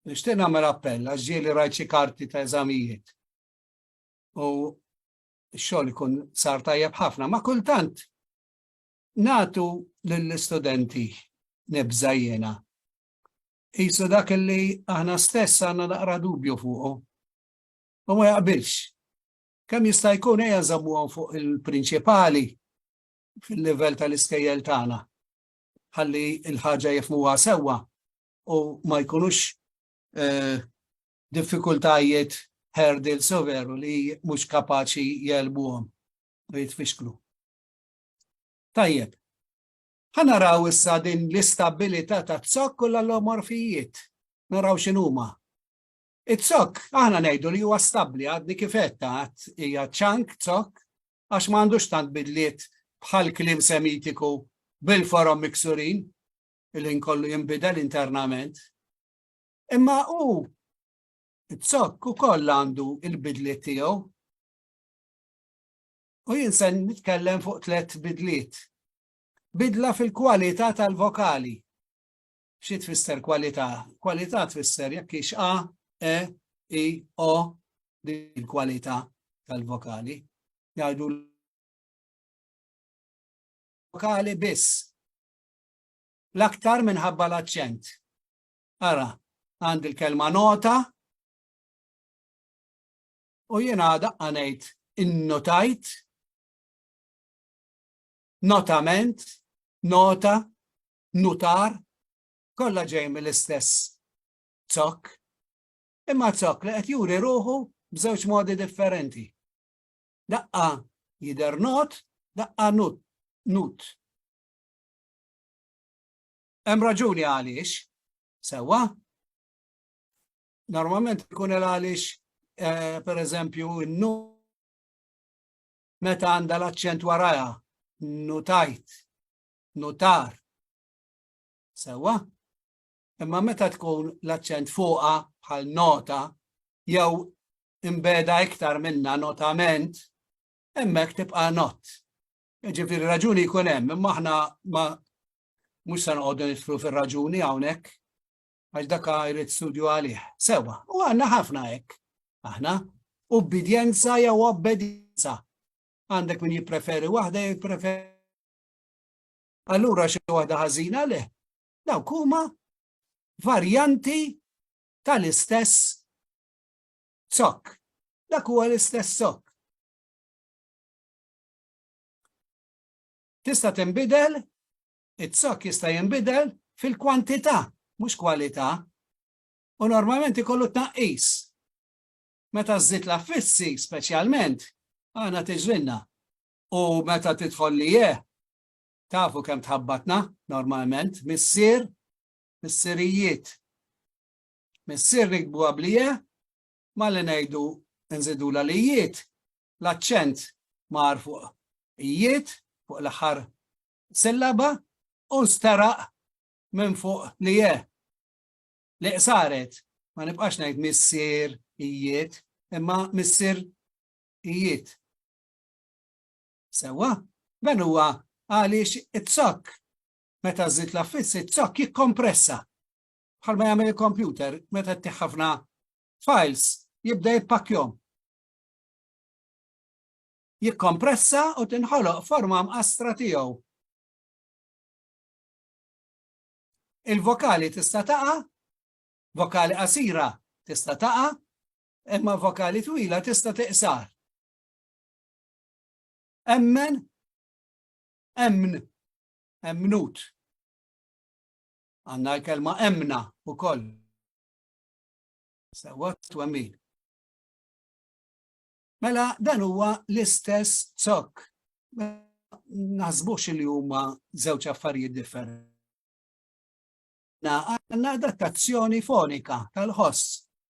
nixtieq nagħmel appell għax ġieli rajt xi karti ta' eżamijiet. U x-xogħol ikun sar tajjeb ħafna, ma kultant nagħtu lill-istudenti nibża jiena. Qisu dak li aħna stess għandna naqra dubju fuqu. U ma jaqbilx. Kemm jista' jkun ejja nżammuhom fuq il-prinċipali fil-livell tal-iskejjel tagħna. Ħalli l-ħaġa jifhmuha sewwa u ma jkunux diffikultajiet hurdles veru li mhux kapaċi jelbuhom u jitfixklu. Tajjeb. Ħanaraw issa din l-istabilità ta' t-zokk u l-allomorfijiet. Naraw x'inhuma. It-zokk aħna ngħidu li huwa stabbli għadni kifetta hija ċank zokk għax m'għandux tant bidliet bħal kliem semitiku bil-forom miksurin li nkollu jinbidel internament. Imma it-zokk ukoll għandu il-bidliet tiegħu. U jien se nitkellem fuq 3 bidliet. Bidla fil-kwalità tal-vokali. Xi tfisser kwalità? Kwalità tfisser jekk hix A, E, I, O, din il-kwalità tal-vokali. Jgħidu vokali biss. L-aktar minħabba l-aċċent. Ara, għandi l-kelma nota u jiena daqqa ngħid innotajt, notament, nota, nutar, kollha ġej mill-istess zokk, imma zokk li qed juri ruħu b'żewġ modi differenti. Daqqa jidher not, daqqa nut. Hemm raġuni għaliex, sewwa. Normalment ikun għaliex pereżempju n-nut meta għandha l-aċċent warajha, nutajt, nutar. Sewwa? Imma meta tkun l-aċċent fuqha bħal nota jew imbeda iktar minna notament, hemmhekk tibqa' not. Ġifieri raġuni jkun hemm, imma aħna mhux se noqogħdu nidħlu fir-raġuni hawnhekk għax dak jrid studju għalih. Sewwa, u għandna ħafna hekk. Aħna ubbidjenza jew obbedjenza. Għandek min jippreferi waħda jippreferi. Allura xi waħda ħażina le. Dawk huma varjanti tal-istess zokk. Dak huwa l-istess zokk. Tista' tinbidel, it-zokk jista' jinbidel fil-kwantità, mhux kwalità. U normalment ikollu tnaqqis. Meta żżid l-affissi speċjalment, għana tiġrinna. U meta tidħol li tafu kemm tħabbatna normalment, missierijiet. Missier nikbu għablije, ma li ngħidu nżidu l-alijiet, l-aċċent mar fuq ijiet, fuq l-aħħar sillaba, u nstaraq minn fuq li li qsaret. Ma nibqax ngħid missier ijiet, imma missier ijiet. Sewwa, dan huwa għaliex it-zokk meta żżid l-affissi, it-zokk jikkompressa. Bħalma jagħmel il-computer meta ttieħ ħafna files jibda jippakkjhom. Jikkompressa u tinħoloq forma mqassra tiegħu. Il-vokali tista' taqa', vokali qasira tista' taqa', imma vokali twila tista' tiqsar. Emmen, emn, emnut. Għandna l-kelma emna ukoll. Sewwa twemmin. Mela dan huwa l-istess zokk. Naħsbux li huma żewġ affarijiet differenti. Għandna adattazzjoni fonika tal-ħoss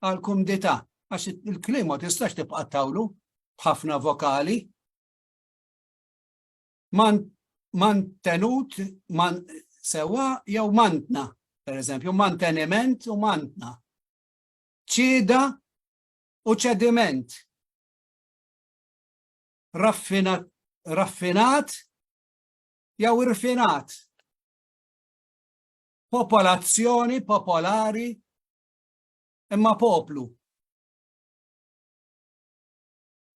għall-kumdità għax il-kliem ma tistax tibqa' tawlu b'ħafna vokali. Mantenut, sewwa jew mantna, pereżempju, manteniment u mantna. ċieda u ċediment. Raffinat jew irfinat. Popolazzjoni, popolari, imma poplu.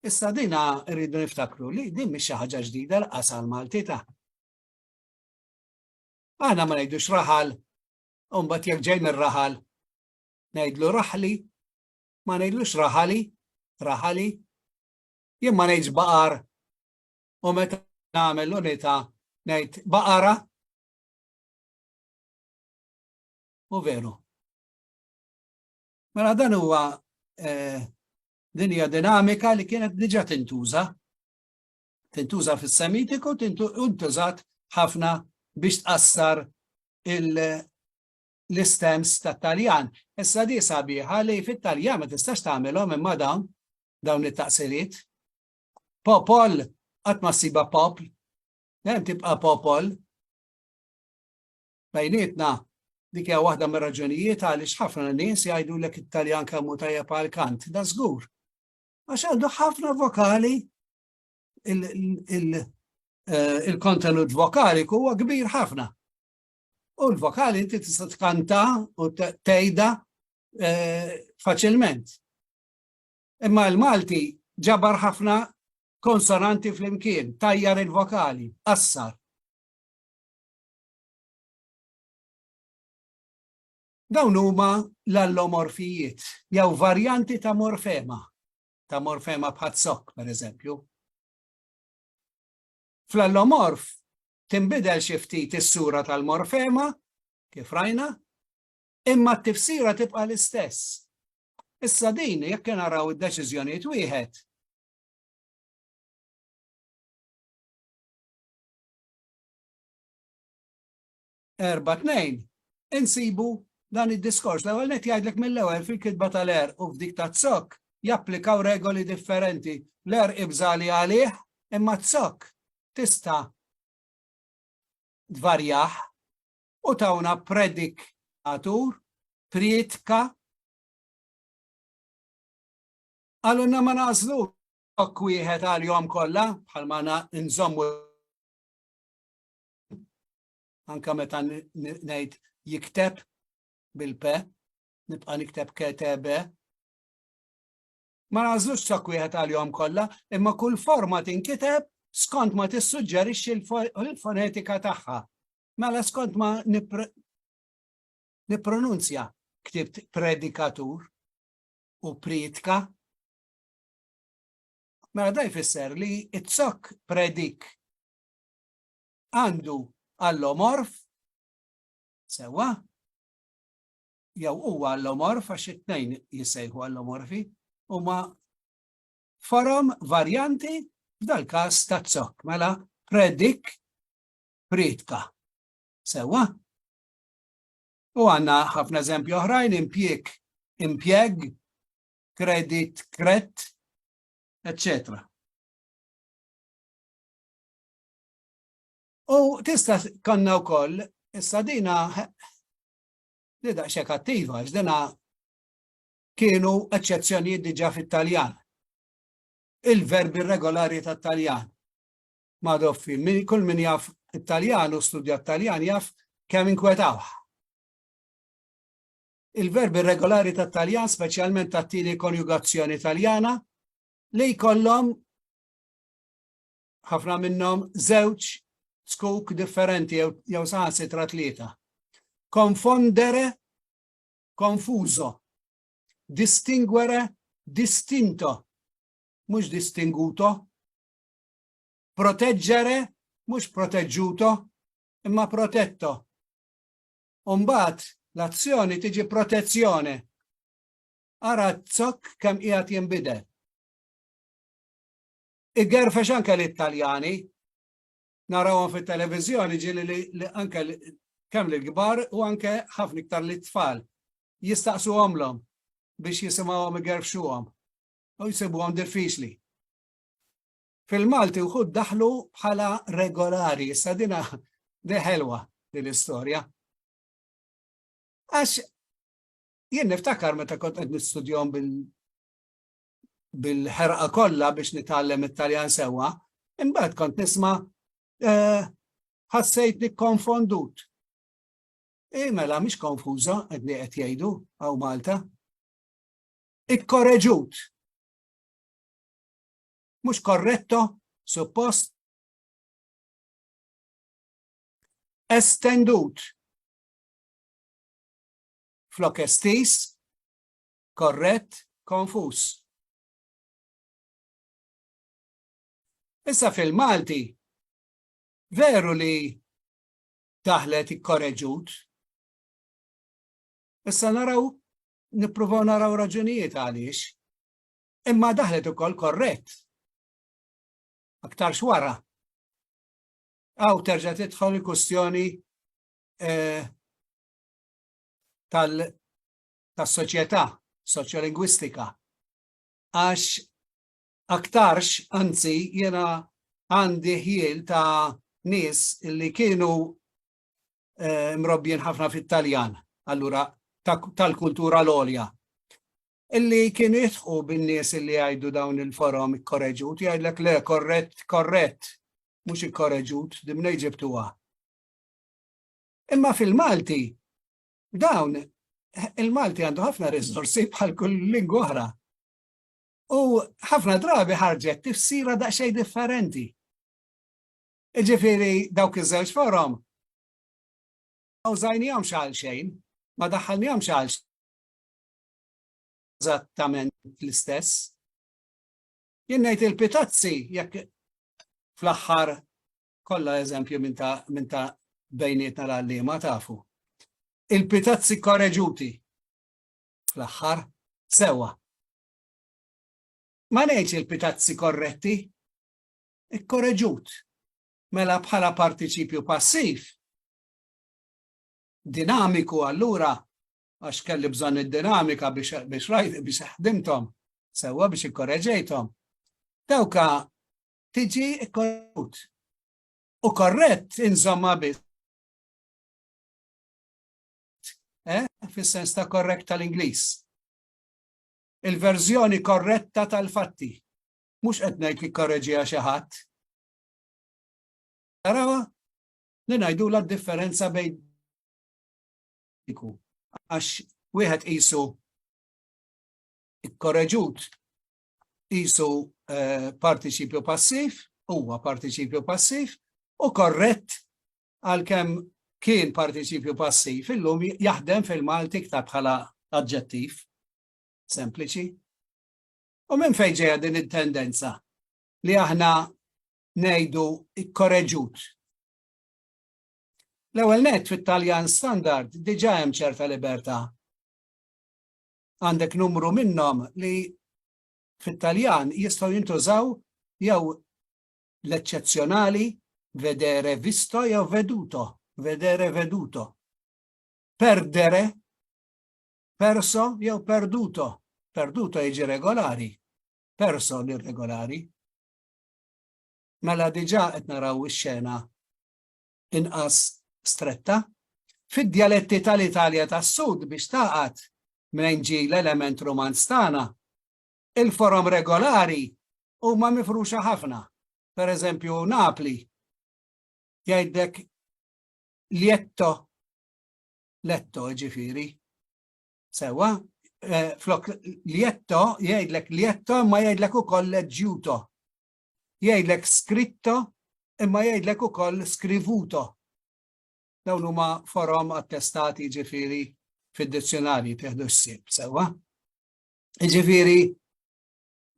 Issa dina rridu niftakru li din mhix xi ħaġa ġdida laqas għall-Maltita. Aħna ma ngħidux raħal, u mbagħad jekk ġej mir-raħal ngħidlu raħli, ma ngħidlux raħali, raħali. Jien ma ngħidx baqar u meta nagħmel l-unità ngħid baqara. U veru. Mela dan huwa din hija dinamika li kienet diġà tintuża. Tintuża fis-Semitiku, intużat ħafna biex tqassar l-istems tat-Taljan. Issa di sabiħa li fit-Taljan ma tistax tagħmelhom imma dawn it-taqsiriet. Popol qatt ma ssiba popl, dejjem tibqa' popol. Bejnietna dik hija waħda mir-raġunijiet għaliex ħafna nies jgħidulek it-Taljan kemm hu tajjeb għal kant, da żgur. Għax għandu ħafna vokali, il-kontenut vokali huwa kbir ħafna. U l-vokali inti tista' tkanta u tgħidha faċilment. Imma l-Malti ġabar ħafna konsonanti flimkien, tajjar il-vokali, qassar. Dawn huma l-allomorfijiet, jew varjanti ta' morfema bħat-sok, per eżempju. Fl-allomorf tinbidel xi ftit is-sura tal-morfema, kif rajna, imma t-tifsira tibqa' l-istess. Issa din jekk naraw id-deċiżjonijiet wieħed. Erba' tnejn, insibu dan id-diskors. L-ewwel net jgħidlek mill-ewwel fil-kitba tal-er u f'dik tat-sok japplikaw regoli differenti. L-er ibżali għalih imma t-sok tista' tvarjah u tawna predikatur, priedka. Għallunna ma nażlu wieħed għal-jom kollha bħalma nżommu anka meta ngħid jikteb bil-P, nibqa' nikteb ketebe. Ma nażlux sok wieħed għal-jom kollha, imma kull forma tinkiteb skont ma tissuġġerixxi l-fonetika tagħha. Mela skont ma nippronunzja ktibt predikatur u priedka. Mela da jfisser li it-sok predik għandu allomorf, sewa, jew huwa allomorf għax it-tnejn jissejħu allomorfi, huma forom varjanti f'dal-każ tat-sok. Mela predik, priedka. Sewa. U għandna ħafna eżempju oħrajn, impjeg, kredit, kret, etc. U tista' konna wkoll issa dina li daqshekk attiva, dina kienu eċċezzjonijiet diġà fit-Taljan. Il-verbi regolari tat-Taljan. Madoffi, kull min jaf it-Taljan u studja t-Taljan jaf kemm inkwetawh. Il-verbi regolari tat-Taljan, speċjalment tat-tieni konjugazzjoni Taljana, li jkollhom ħafna minnhom żewġ skuk differenti jew saħansitra tlieta. Confondere, confuso. Distinguere, distinto. Mhux distinguto. Proteggere, mhux proteggiuto, imma protetto. U mbagħad l-azzjoni tiġi protezzjoni. Ara t-sok kemm qiegħed jinbidel. Iggerfex anke l-Italjani, narawhom fit-televiżjoni ġieli li anke kemm l-kbar u anke ħafna iktar lit-tfal jistaqsuhomlhom biex jisimgħuhom igerfxuhom u jsibuhom diffiċli. Fil-Malti wħud daħlu bħala regolari, issa dina ħelwa din l-istorja. Għax jien niftakar meta kont qed nistudjahom bil-ħerqa kollha biex nitgħallem it-Taljan sewwa, imbagħad kont nisma' ħassejtni konfondut. Mela mhix konfuża qed li qed jgħidu hawn Malta. Ikkoreġut. Mhux korretto, suppost. Estendut. Flok estis, korrett, konfus. Issa fil-Malti, veru li taħlet ikkoreġut. Issa nippruvaw naraw raġunijiet għaliex, imma daħlet ukoll korrett. Aktar xwara. Aw terġa' tidħol il-kwestjoni tas-soċjetà, soċjolingwistika. Għax aktarx, anzi, jiena għandi ħiel ta' nies illi kienu mrobbjin ħafna fit-Taljan, allura tal-kultura l-olja. Illi kienu jitħu bin-nies illi jgħidu dawn il-forom ikkoreġut, jgħidlek le korrett, mhux ikkoreġut, dimna jġibtuha. Imma fil-Malti, dawn, il-Malti għandu ħafna riżorsi bħal kull lingwa oħra. U ħafna drabi ħarġet tifsira daqsxejn differenti. Ġifieri dawk iż-żewġ forom użajnihom x'għal xejn, ma daħħalnihomx għal eżattament l-istess. Jien ngħid il-pitazzi jekk fl-aħħar kollha eżempju minn ta' bejnietna l-għalliema tafu. Il-pitazzi korreġuti fl-aħħar sewa. Ma ngħidx il-pitazzi korretti, ikkorreġut. Mela bħala partiċipju passiv. Dinamiku allura għax kelli bżonn id-dinamika biex ħdimthom sewwa biex ikkorreġejthom. Dawka tiġi ikkorreġut. U korrett inżomma biss. Fis-sens ta' korrekt tal-Ingliż. Il-verżjoni korretta tal-fatti. Mhux qed ngħid li korreġiha xi ħadd. Tarawa li ngħidula d-differenza bejn għax wieħed qisu ikkorreġut qisu partiċipju passiv, huwa partiċipju passiv, u korrett għalkemm kien partiċipju passiv illum jaħdem fil-Malti iktar bħala aġġettiv sempliċi. U minn fejn ġejja din it-tendenza li aħna ngħidu ikkorreġut. L-ewwel nett fit-Taljan standard diġà hemm ċerta libertà. Għandek numru minnhom li fit-Taljan jistgħu jintużaw jew l-eċċezzjonali, vedere visto jew veduto, vedere veduto. Perdere, perso jew perduto. Perduto jiġi regolari, perso l-irregolari. Mela diġà qed naraw ix-xena inqas stretta. Fid-djaletti tal-Italja tas-Sud biex taqgħod minn ġie l-element romanz tagħna, il-forom regolari huma mifruxa ħafna. Per eżempju, Napli jgħidlek lietto, letto ġifieri. Sewwa, flok lietto jgħidlek lietto imma jgħidlek ukoll leġġjuto. Jgħidlek scritto imma jgħidlek ukoll scrivuto. Dawn huma forom attestati ġifieri fid-dizzjonarji tieħdu ssib, sewwa. Ġifieri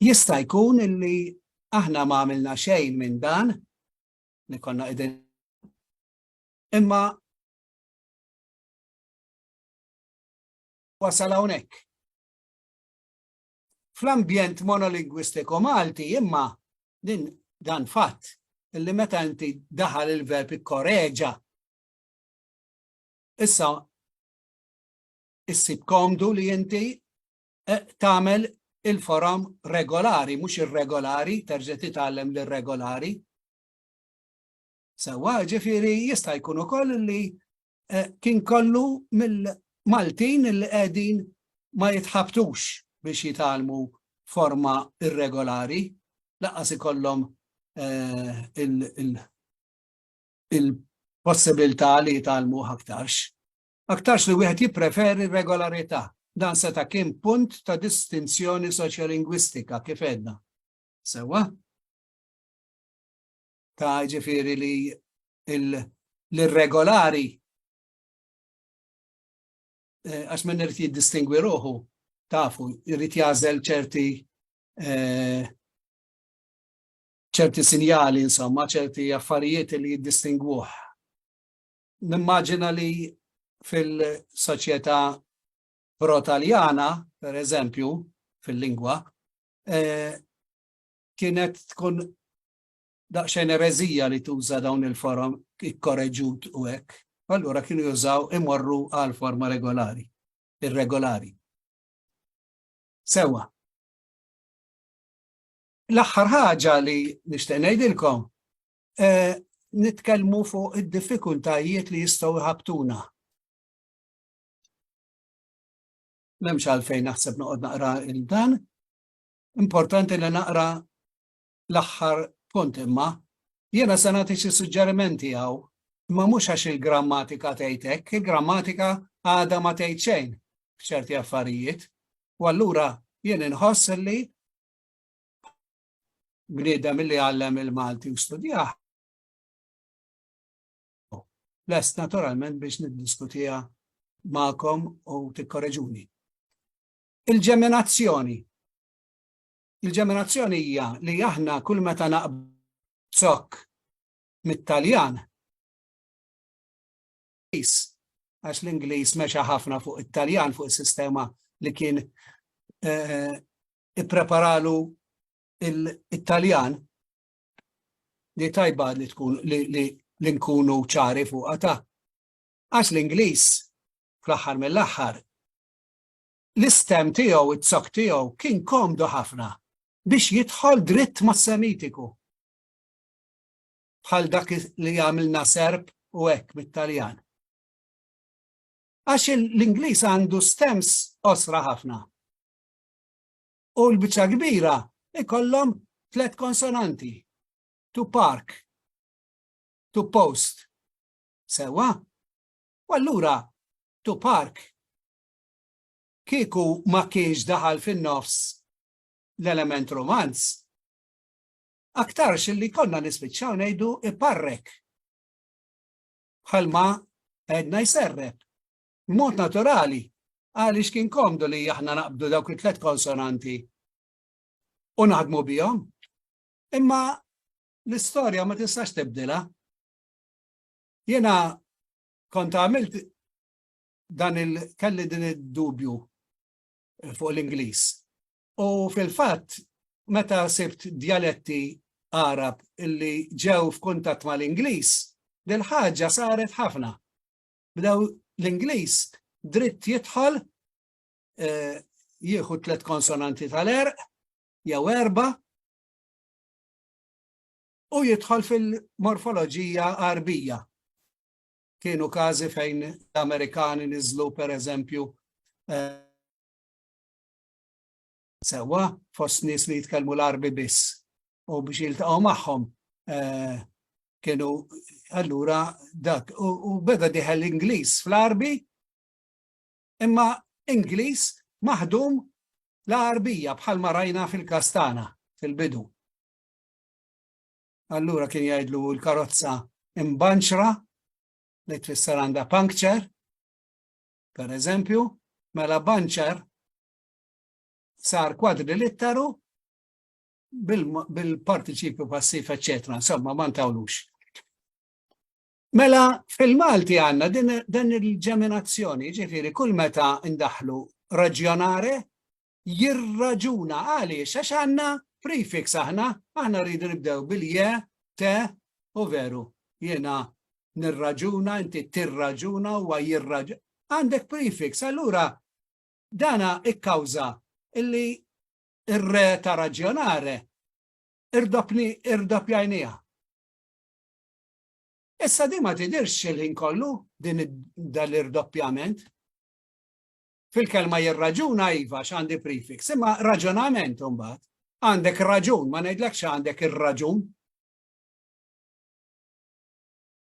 jista' jkun illi aħna ma għamilna xejn minn dan li konna qegħdin imma wasal hawnhekk. Fl-ambjent monolingwistiku Malti imma dan fatt illi meta inti daħal il-verb ikkoreġa issa issib komdu li inti tagħmel il-forom regolari, mhux irregolari, terġa' titgħallem l-irregolari. Sewwa ġifieri jista' jkun ukoll li kien kollu mill-Maltin li qegħdin ma jitħabtux biex jitgħallmu forma irregolari, laqqas ikollhom il-possibilità li jitgħallmu aktarx. Aktarx li wieħed jippreferi regolarità. Dan seta' kien punt ta' distinzjoni soċjolingwistika kif għedna. Sewwa? Ta' ġifieri li l-irregolari għax min irid jiddistingwi ruħu, tafu, irid jażel ċerti sinjali, insomma, ċerti affarijiet li jiddistingwuh. Nimmaġina li fil-soċjetà pro-Taljana, per eżempju, fil-lingwa, kienet tkun daqsxejn ereżija li tuża dawn il-forom ikkoreġut u hekk. Allura kienu jużaw imorru għal forma regolari, irregolari. Sewwa. L-aħħar ħaġa li nixtieq ngħidilkom, nitkellmu fuq id-diffikultajiet li jistgħu jħabtuna. M'hemmx għalfejn naħseb noqgħod naqra il-dan, importanti li naqra l-aħħar punt imma. Jiena se nagħti xi suġġerimenti hawn, imma mhux għax il-grammatika tgħid hekk, il-grammatika għadha ma tgħid xejn f'ċerti affarijiet. U allura jien inħoss li bniedem milli għallem il-Malti u studjah. Lest naturalment biex niddiskutiha ma'kom u tikkorreġuni. Il-ġeminazzjoni. Il-ġeminazzjoni hija li aħna kull meta naqbdu zokk mit-Taljan għax l-Ingliż mexa ħafna fuq it-Taljan fuq is-sistema li kien ippreparalu il-Taljan li tajba li tkun li nkunu ċari fuq ta' għax l-Ingliż fl-aħħar mill-aħħar l-istem tiegħu it-zokk tiegħu kien komdu ħafna biex jidħol dritt mas-Semitiku bħal dak li għamilna Serb u hekk mit-Taljan. Għax l-Ingliż għandu stems osra ħafna. U l-biċċa kbira ikollhom 3 konsonanti. To park, to post. Sewa? U allura to park kieku ma kienx daħal fin-nofs l-element romanz. Aktarx li konna nispiċċaw ngħidu iparrek. Bħalma għedna jserreb. Mod naturali, għaliex kien komdu li aħna naqbdu dawk it-3 konsonanti u naħdmu bihom. Imma l-istorja ma tistax tibdilha. Jiena kont għamilt kelli din id-dubju fuq l-Ingliż. U fil-fatt meta sibt dialetti Arab illi ġew f'kuntatt mal-Ingliż, dil ħaġa saret ħafna. Bdew l-Ingliż dritt jidħol jieħu 3 konsonanti tal-erq jew 4 u jidħol fil-morfoloġija Arbija. Kienu każi fejn l-Amerikani niżlu pereżempju sewwa fost nies li jitkellmu l-Arbi biss u biex jiltaqgħu magħhom kienu allura dak u beda diħel l-Ingliż fl-Arbi imma Ingliż maħdum l-Arbija bħalma rajna fil-Kastana fil-bidu. Allura kien jgħidlu l-karozza imbanċra li tfisser għandha puncture, per eżempju, mela banċer sar kwadrilitteru bil-partiċipju passiv, eccetera. Insomma, ma ntawlux. Mela, fil-Malti għandna din il-ġeminazzjoni, ġifieri kull meta ndaħlu raġjonare, jirraġuna għaliex għax għandna prefix aħna rridu nibdew bil-je, te u veru. Jiena nirraġuna, inti tirraġuna u jirraġuna. Għandek prefix, allura dana ikkawża illi ir-re ta' raġjonare irdoppjajnija. Issa di ma tidirx il-ħin kollu din dal-irdoppjament. Fil-kelma jirraġuna iva x'għandi prefix, imma raġunament imbagħad. Għandek raġun, ma ngħidlekx għandek ir-raġun.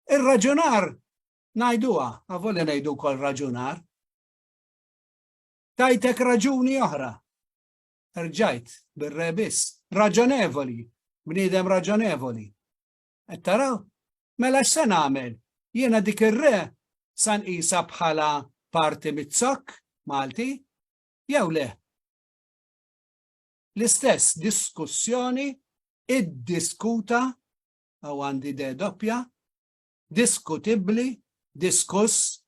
Ir-raġunar ngħiduha, avolli ngħidu wkoll raġunar. Tajtek raġuni oħra. Rġajt bir-re biss. Raġonevoli, bniedem raġonevoli. Qed taraw? Mela x'se nagħmel? Jiena dik ir-re sa nqisha bħala parti mit-zokk Malti jew le. L-istess diskussjoni iddiskuta għaw għandi de doppja, diskutibbli, diskuss,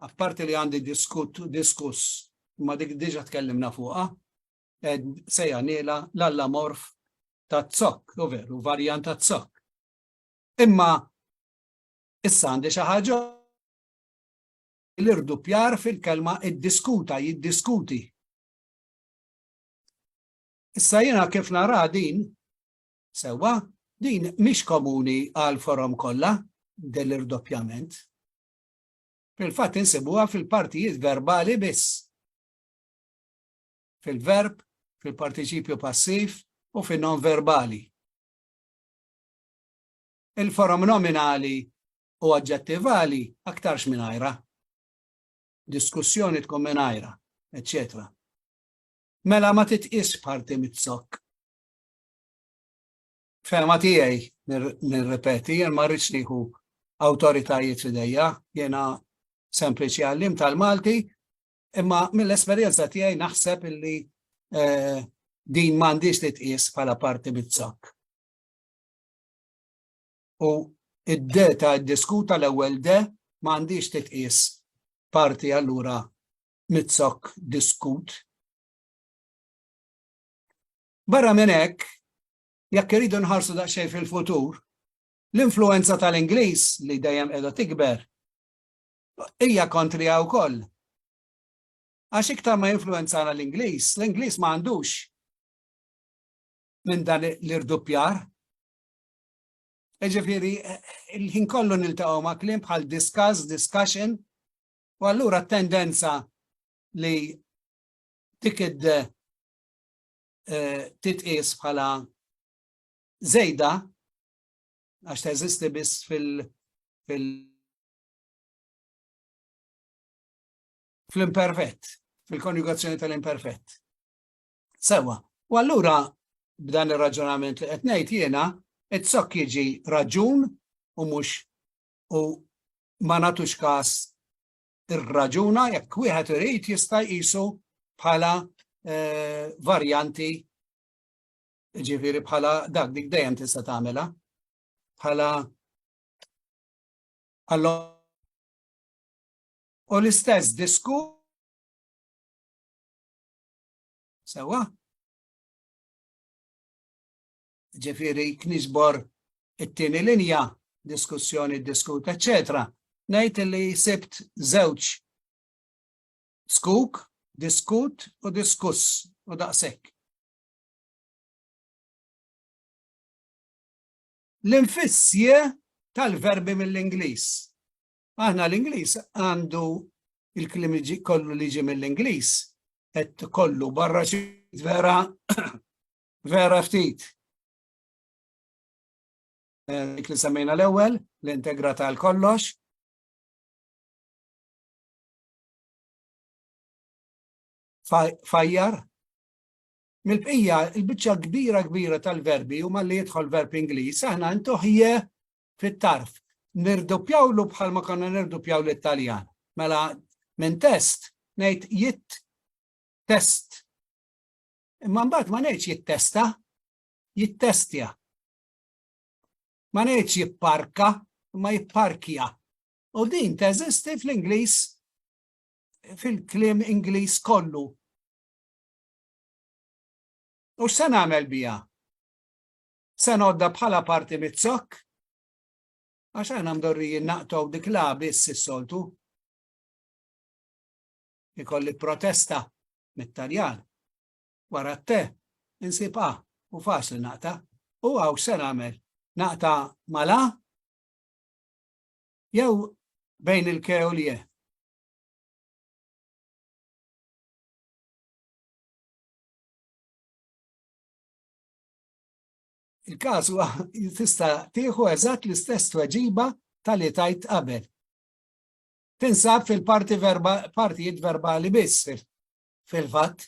apparti li għandi diskuss, ma dik diġa tkellimna fuqha, sejja niela l-allamorf ta' zokk, u veru, varjant ta' zokk. Imma issa għandi xi ħaġa l-irdupjar fil-kelma iddiskuta, jiddiskuti. Issa jiena kif nara din, sewwa, din mhix komuni għal forom kollha dell-irdoppjament. Fil-fatt insibuha fil-partijiet verbali biss. Fil-verb, fil-partiċipju passiv u fin-non verbali. Il-forom nominali u aġġettivali aktarx mingħajra. Diskussjoni tkun mingħajra, eccetera. Mela ma titqis parti mit-zokk. Fema tiegħi nirrepeti, jien ma rridx nieħu awtoritajiet f'idejja, jiena sempliċi għallim tal-Malti, imma mill-esperjenza tiegħi naħseb illi din m'għandix titqies bħala parti mit-zokk. U id-D ta' id-diskuta l-ewwel D m'għandix titqies parti allura mit-zokk diskut. Barra minn hekk, jekk iridu nħarsu daqsxejn fil-futur, l-influenza tal-Ingliż li dejjem qiegħda tikber hija kontrija wkoll. Għax iktar ma influenzana l-Ingliż m'għandux minn dan l-irdoppjar. Ġifieri, il-ħin kollu niltaqgħu ma' kliem bħal discuss, discussion, u allura t-tendenza li tikid titqies bħala żejda għax teżisti biss fil-imperfett, fil-konjugazzjoni tal-imperfett. Sewa, u allura b'dan ir-raġunament li qed ngħid jiena, it-zokk jiġi raġun u mhux u ma nagħtux każ ir-raġuna jekk wieħed irid jista' jqisu bħala varjanti, ġifieri bħala dik dejjem tista' tagħmilha bħala u l-istess disku sewwa. Ġifieri knisbor it-tieni linja, diskussjoni, diskut, eċetera. Ngħid li sibt żewġ skuk, diskut u diskuss u daqshekk. L-infissje tal-verbi mill-Ingliż. Aħna l-Ingliż għandu il-kliem kollu li ġie mill-Ingliż qed kollu barra xi vera ftit. Dik li semmejna l-ewwel, l-integra tal-kollox. Fajjar. Mill-bqija, il-biċċa kbira tal-verbi huma li jidħol verb Ingliż, aħna ntuħje fit-tarf. Nirdoppjawlu bħalma konna nirdoppjaw l-Italjan. Mela minn test ngħid jittest. Imma mbagħad ma ngħidx jittesta, jittestja. Ma ngħidx jipparka, ma jipparkja. U din teżisti fl-Ingliż fil-kliem Ingliż kollu. U x'se nagħmel biha? Se nodda bħala parti mit-zokk? Għax aħna mdorrijin naqtaw dik la biss is-soltu. Ikolli protesta mit-Taljan. Wara t-te, insib u faċli naqta. U għaw se nagħmel? Naqta mala? Jew bejn il-ke u l-je. Il-każ huwa tista' tieħu eżatt l-istess tweġiba tal-li tajt qabel. Tinsab fil-partijiet verbali biss fil-fatt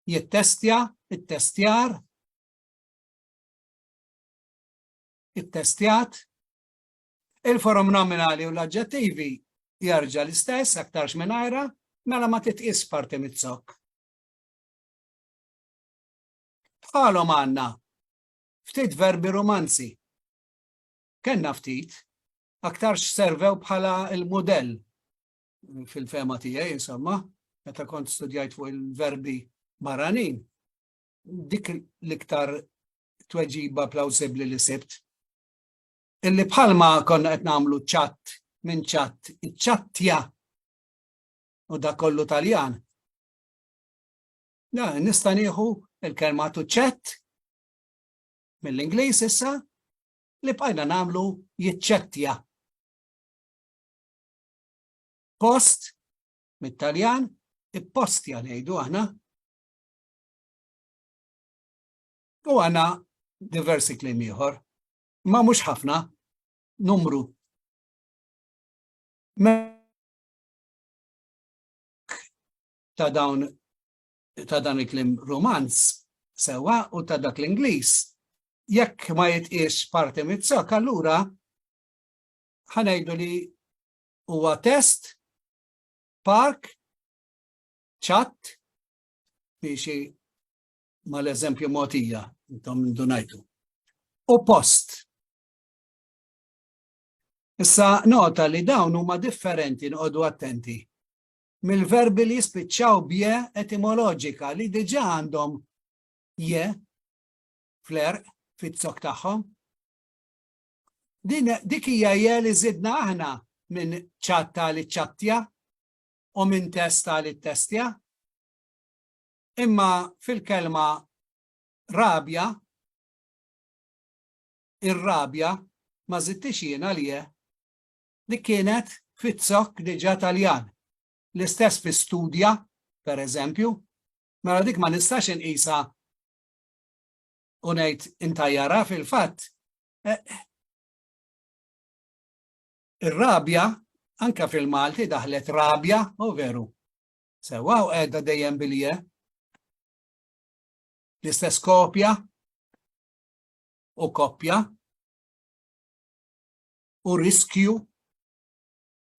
jittestja, ittestjar, ittestjat, il-forum nominali u l-aġġettivi jarġa l-istess aktarx minn ajra, mela ma titqis parti mit-zokk. Bħalhom għandna ftit verbi romanzi. Kenna ftit, aktarx servew bħala il-modell fil-fema tiegħi, insomma, meta kont studjajt fuq il-verbi barranin. Dik l-iktar tweġiba plawsibbli li sibt. Illi bħalma konna qed nagħmlu ċatt minn ċatt, iċċattja u da kollu Taljan. Nista' nieħu il-kelma to chat mill-Ingliż issa li bqajna nagħmlu jiċċettja. Post mit-Taljan ippostja ngħidu aħna. U għandna diversi kliem ieħor, ma mhux ħafna, numru. Ta' dan il-kliem romanz sewwa u ta' dak l-Ingliż. Jekk ma jitqiex parti mit-zokk, allura ħanejdu li huwa test park, chat, biex ma l-eżempju motija, intom dunajtu. U post. Issa nota li dawn huma differenti noqogħdu attenti. Mill-verbi li jispiċċaw bje etimoloġika li diġà għandhom je fl-erq fit-sok tagħhom. Dik hija je li żidna aħna minn ċatta li ċattja u minn testa li testja. Imma fil-kelma rabja, ir-rabja ma żidtix jiena li je. Dik kienet fit-sok diġà Taljan. L-istess fi studja, per eżempju, mela dik ma nistax inqisha u ngħid intajjara fil-fatt. Ir-rabja anke fil-Malti daħlet rabja u veru. Sewwa u qiegħda dejjem bilje. L-istess kopja u koppja u riskju,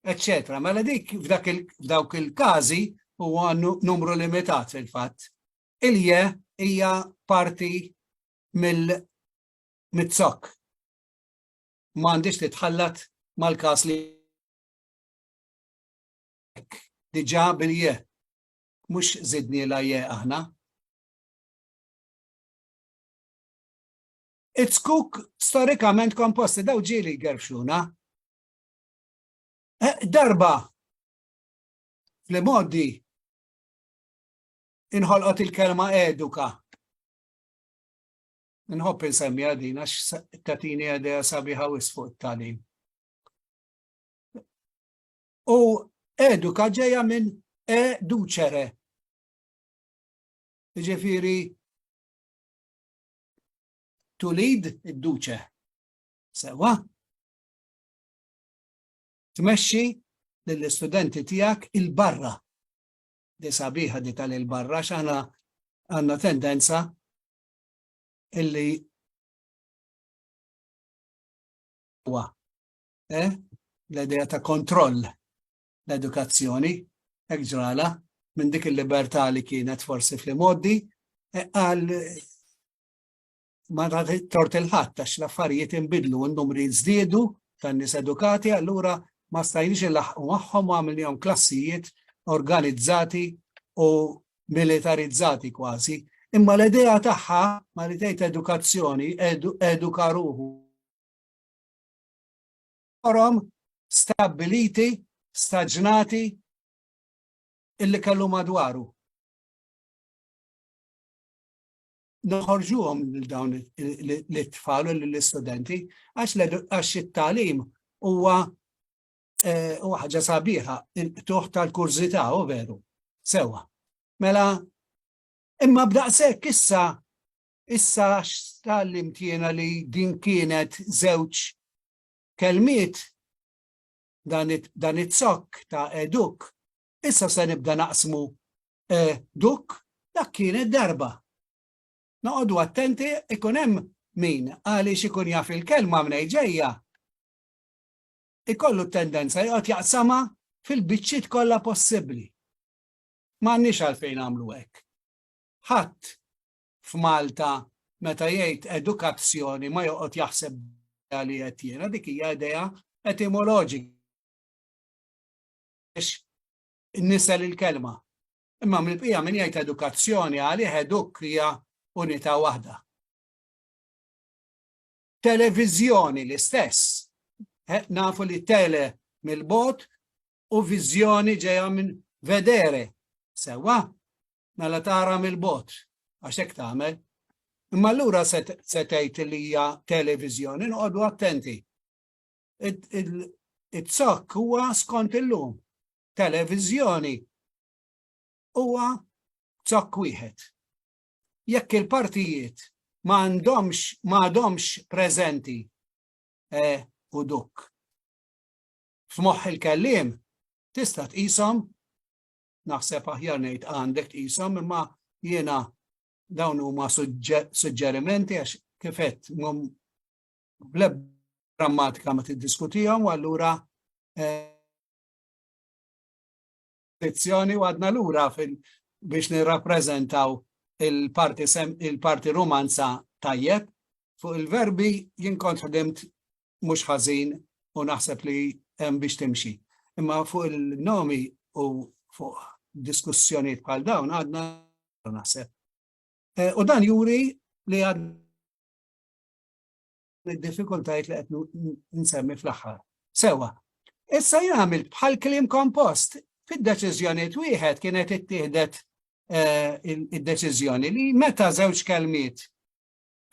eccetera. Mela dik f'dawk il-każi huwa numru limitat fil-fatt. Il-je hija parti mit-sok. M'għandix titħallat mal-każ li diġà bil-je. Mhux żidni la je aħna. It-skuk storikament komposti daw ġieli gerfxuna. Darba fl-modi inħolqot il-kelma eduka. Nħobb insemmi għadin għax tatini għadja sabiħa wisfu it-talim. U eduka ġeja minn duċere. Ġifiri tulid id-duċe. Sewa? Tmexxi lill-istudenti tiegħek il-barra. Di sabiħa di tal-il-barra x'għandna għandna tendenza illi huwa l-idea ta' kontroll l-edukazzjoni hekk ġrala minn dik il-libertà li kienet forsi fl-modi għal ma tort il-ħadd għax l-affarijiet inbidlu u n-numri żdiedu tan-nies edukati, allura ma stajniex ilaħqu magħhom u għamilhom klassijiet organizzati u militarizzati kważi. Imma l-idea tagħha ma li tgħid edukazzjoni, eduka ruħu. Forom stabiliti, staġnati illi kellu madwaru. Noħorġuhom dawn l-tfal u l-istudenti għax it-tagħlim huwa ħaġa sabiħa, tuħ tal-kurzità u veru. Sewa. Mela, imma b'daqshekk issa x'tallimt jiena li din kienet żewġ kelmiet dan it-sok ta' eduk. Issa se nibda naqsmu duk, dak kienet darba. Noqogħdu attenti ikun hemm min għaliex ikun jaf il-kelma minn ġejja. Ikollu tendenza jgħod jaqsama fil-biċċiet kollha possibbli. M'għandniex għalfejn nagħmlu hekk. Ħadd f'Malta meta jgħid edukazzjoni ma joqgħod jaħseb li qed jiena dik hija idea etimoloġika. Nisel il-kelma. Imma mill-bqija min jgħid edukazzjoni għalih eduk hija unità waħda. Televiżjoni l-istess. Nafu li tele mill-bot u viżjoni ġeja minn vedere. Sewa, mela tara mill-bot. Għax hekk tagħmel. Imma allura se tgħid li hija televiżjoni, noqogħdu attenti. It-sok huwa skont illum. Televiżjoni huwa zokk wieħed. Jekk il-partijiet m'għadhomx preżenti u duk. F'moħħ il-kelliem tista' tqishom, naħseb aħjar ngħid għandek tqishom, imma jiena dawn huma suġġerimenti għax kif qed bl-ebda grammatika ma tiddiskutihom u allura il-kelma li tgħid edukazzjoni. Issa se nibda naqsmu duk, dak kienet darba. Noqogħdu attenti ikun hemm min għaliex ikun jaf il-kelma minn ġejja. Ikollu tendenza jgħod jaqsama fil-biċċiet kollha possibbli. M'għandniex għalfejn nagħmlu hekk. Ħadd f'Malta meta jgħid edukazzjoni għalih eduk hija unità waħda. Televiżjoni l-istess. Nafu li tele mill-bot u viżjoni ġeja minn vedere. Sewa, mela tara mill-bot. Għax hekk tagħmel. Imma allura se tgħid li hija televiżjoni, noqogħdu attenti. It-sok huwa lezzjoni u għadna lura biex nirrappreżentaw il-parti romanza tajjeb. Fuq il-verbi jien kont ħdimt mhux ħażin u naħseb li hemm biex timxi. Imma fuq il-nomi u fuq diskussjonijiet bħal dawn għadna naħseb. U dan juri li għadna id-diffikultajiet li qed nsemmi fl-aħħar. Sewa, issa jagħmel bħal kliem kompost. Fid-deċiżjonijiet wieħed kienet ittieħdet id-deċiżjoni li meta żewġ kelmiet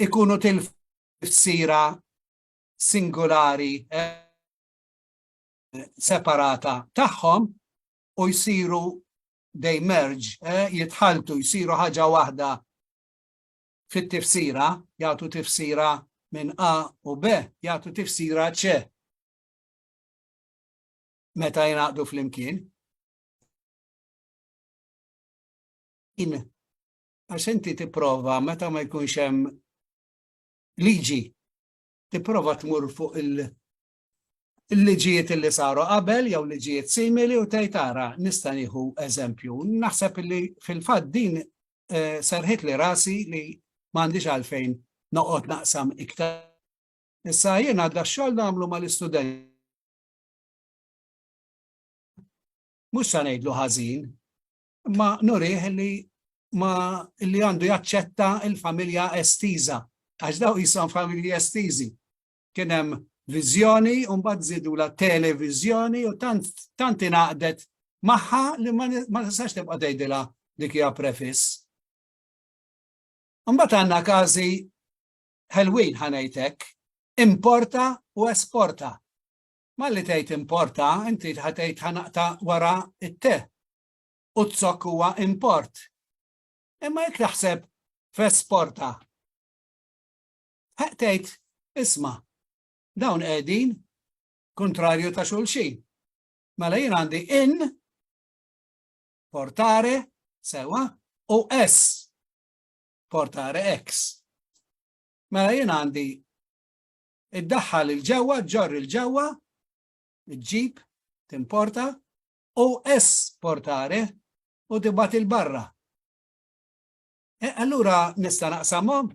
ikunu tifsira singolari separata tagħhom u jsiru they merge, jitħaltu jsiru ħaġa waħda fit-tifsira, jagħtu tifsira minn A u B, jagħtu tifsira C. Meta jingħaqdu flimkien. Għax inti tipprova meta ma jkunx hemm liġi, tipprova tmur fuq il-liġijiet li saru qabel jew liġijiet simili u tgħid ara nista' nieħu eżempju. Naħseb li fil-fatt din serħet li rasi li m'għandix għalfejn noqgħod naqsam iktar. Issa jien għadda x-xogħol nagħmlu mal-istudenti. Mhux se ngħidlu ħażin, ma nurih li għandu jaċċetta il-familja estiża, għax daw jisom familji estiżi. Kien hemm viżjoni u mbagħad żidula televiżjoni u tant ingħaqdet magħha li ma tistax tibqa' tgħidilha dik hija prefiss. Mbagħad għandna każi ħelwin ħanejtek, importa u esporta. Malli tgħid importa, inti ħatgħid ħanaqta wara it-te. U t-sok huwa import. Imma jekk taħseb f'esporta. Tgħid isma' dawn qegħdin kontrarju ta' xulxin. Mela jien għandi in, portare, sewa, u s, portare x. Mela jien għandi iddaħħal il-ġewwa, ġorr il-ġewwa, ġib, timporta, u esportare u tibgħat il-barra. Allura nista' naqsamhom?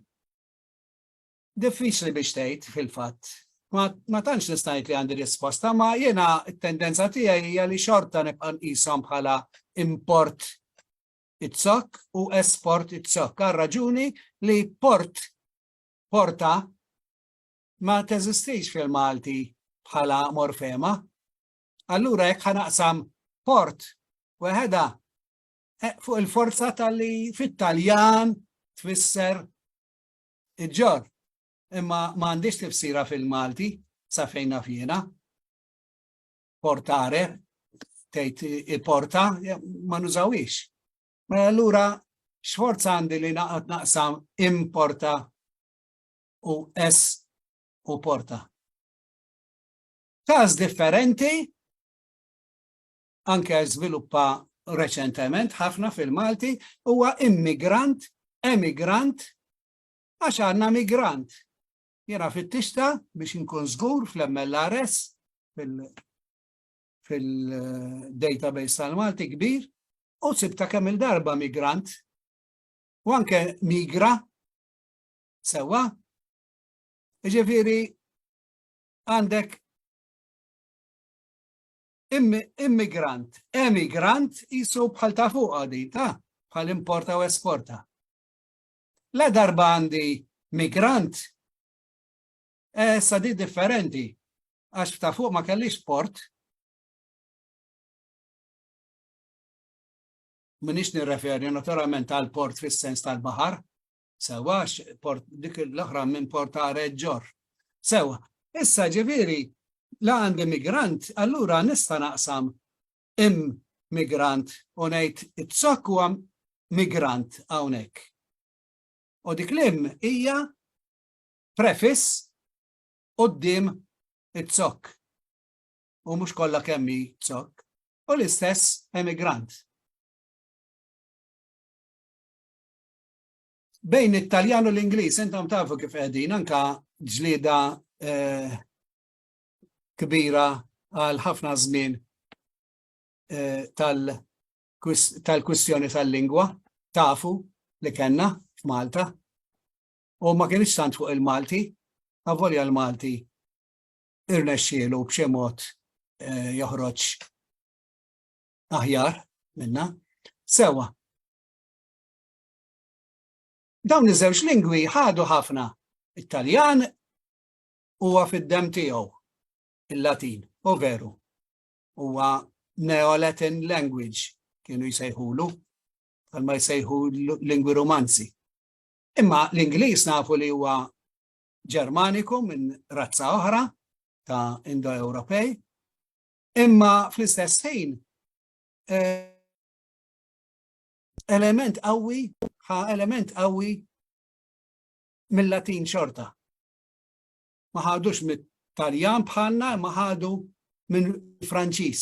Diffiċli biex tgħid fil-fatt. Ma tantx nista' ngħid li għandi risposta, ma jiena t-tendenza tiegħi hija li xorta nibqa' nqishom bħala import it-sok u esport it-sok. Għal raġuni li porta ma teżistix fil-Malti bħala morfema. Allura jekk ħanaqsam port weħeda fuq il-forza tal-li fit-Taljan tfisser iġġor. Imma m'għandix tifsira fil-Malti sa fejn naf jiena. Portare, tgħid il-porta, ma nużawix. Ma allura x'forza għandi li naqsam importa u u porta. Każ differenti, anke żviluppa reċentement ħafna fil-Malti huwa immigrant, emigrant, għax għandna migrant. Jiena fit-tixta biex inkun żgur fl-MLRS fil-database tal-Malti kbir u sibta kemm il-darba migrant u anke migra sewa. Ġifieri għandek immigrant, emigrant jisu bħal ta' fuq għadi, bħal importa u esporta. La darba għandi migrant, sa di differenti, għax ta' fuq ma kellix port. Minix nirreferi naturalment għal port fis-sens tal-bahar, sewa port dik l-oħra minn portare ġor. Sewa, issa ġifieri la għandi migrant, allura nista' naqsam immigrant u ngħid it-sok huwa migrant hawnhekk. U dik l-im hija prefiss quddiem it-sok. U mhux kollha kemm hi t-sok. U l-istess emigrant. Bejn it-Taljan u l-Ingliż intom tafu kif qegħdin anke ġlieda kbira għal ħafna żmien tal-kwistjoni tal-lingwa, tafu li kellna f'Malta, u ma kienx tant fuq il-Malti, avolja l-Malti irnexxielu b'xi mod joħroġ aħjar minna. Sewa. Dawn iż-żewġ lingwi ħadu ħafna. It-Taljan huwa fid-dem tiegħu il-Latin, u veru. Huwa Neo-Latin language kienu jsejħulu, bħalma jsejħu lingwi romanzi. Imma l-Ingliż nafu li huwa Ġermaniku minn razza oħra ta' Indo-Ewropej, imma fl-istess ħin element qawwi mill-Latin xorta. Ma ħadux mit-Taljan bħalna, ma ħadu minn Franċiż.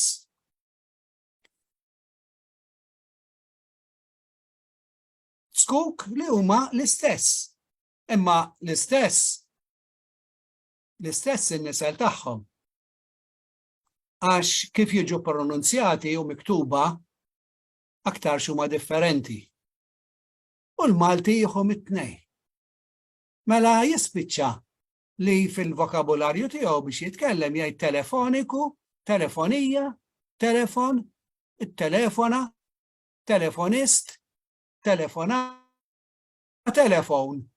Skok li huma l-istess, imma l-istess in-nisel tagħhom. Għax kif jiġu pronunzjati u miktuba aktar xuma differenti. U l-Malti jieħu it-tnejn. Mela jispiċċa li fil-vokabularju tiegħu biex jitkellem jgħid telefoniku, telefonija, telefon, it-telefona, telefonist, telefona, telefon.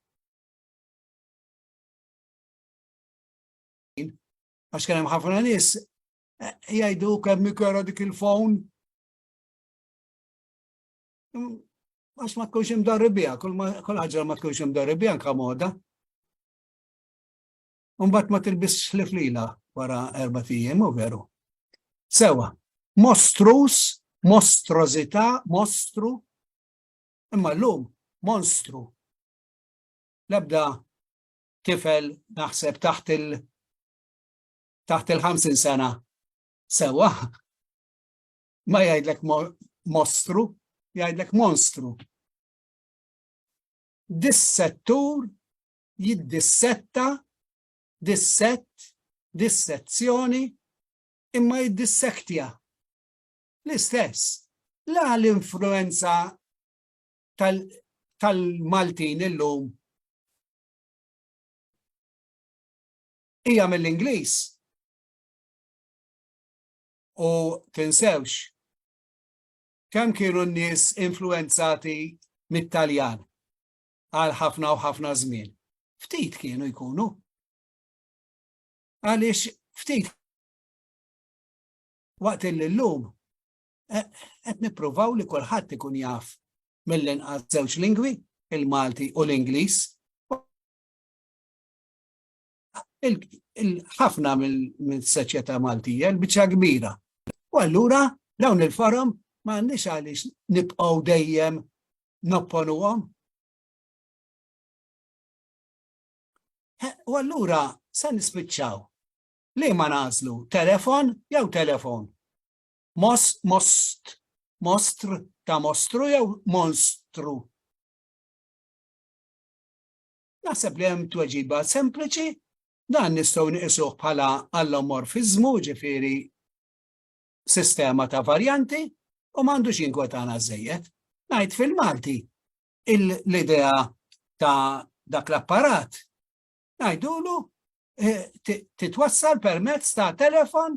Għax kien hemm ħafna nies jgħidu kemm ikera dik il-phone. Għax ma tkunx imdarri biha, kull ħaġa ma tkunx imdarri biha anke moda. Mbagħad ma tilbisx ħliflila wara 4 ijiem, u veru. Sewa, mostrus, mostrozità, mostru, imma llum monstru. L-ebda tifel naħseb taħt il-50 sena sewa ma jgħidlek mostru, jgħidlek monstru. Dissettur jiddissetta, dissezzjoni, imma jiddissektja. L-istess. La l-influenza tal-Maltin illum hija mill-Ingliż. U tinsewx kemm kienu n-nies influenzati mit-Taljan għal ħafna u ħafna żmien. Ftit kienu jkunu. Għaliex ftit waqt il-lum qed nippruvaw li kulħadd ikun jaf mill-inqas żewġ lingwi, il-Malti u l-Ingliż. Ħafna mill-soċjetà Maltija l-biċċa kbira. U allura dawn il-forom m'għandniex għaliex nibqgħu dejjem nopponuhom. U allura se nispiċċaw. Li ma nażlu telefon jew telefon? Mostr ta' mostru jew monstru? Naħseb li hemm tweġiba sempliċi, dan nistgħu niqisuh bħala allomorfiżmu, ġifieri sistema ta' varjanti, u m'għandux jinkwetana żejjed. Ngħid fil-Malti l-idea ta' dak l-apparat ngħidulu titwassal permezz ta' telefon,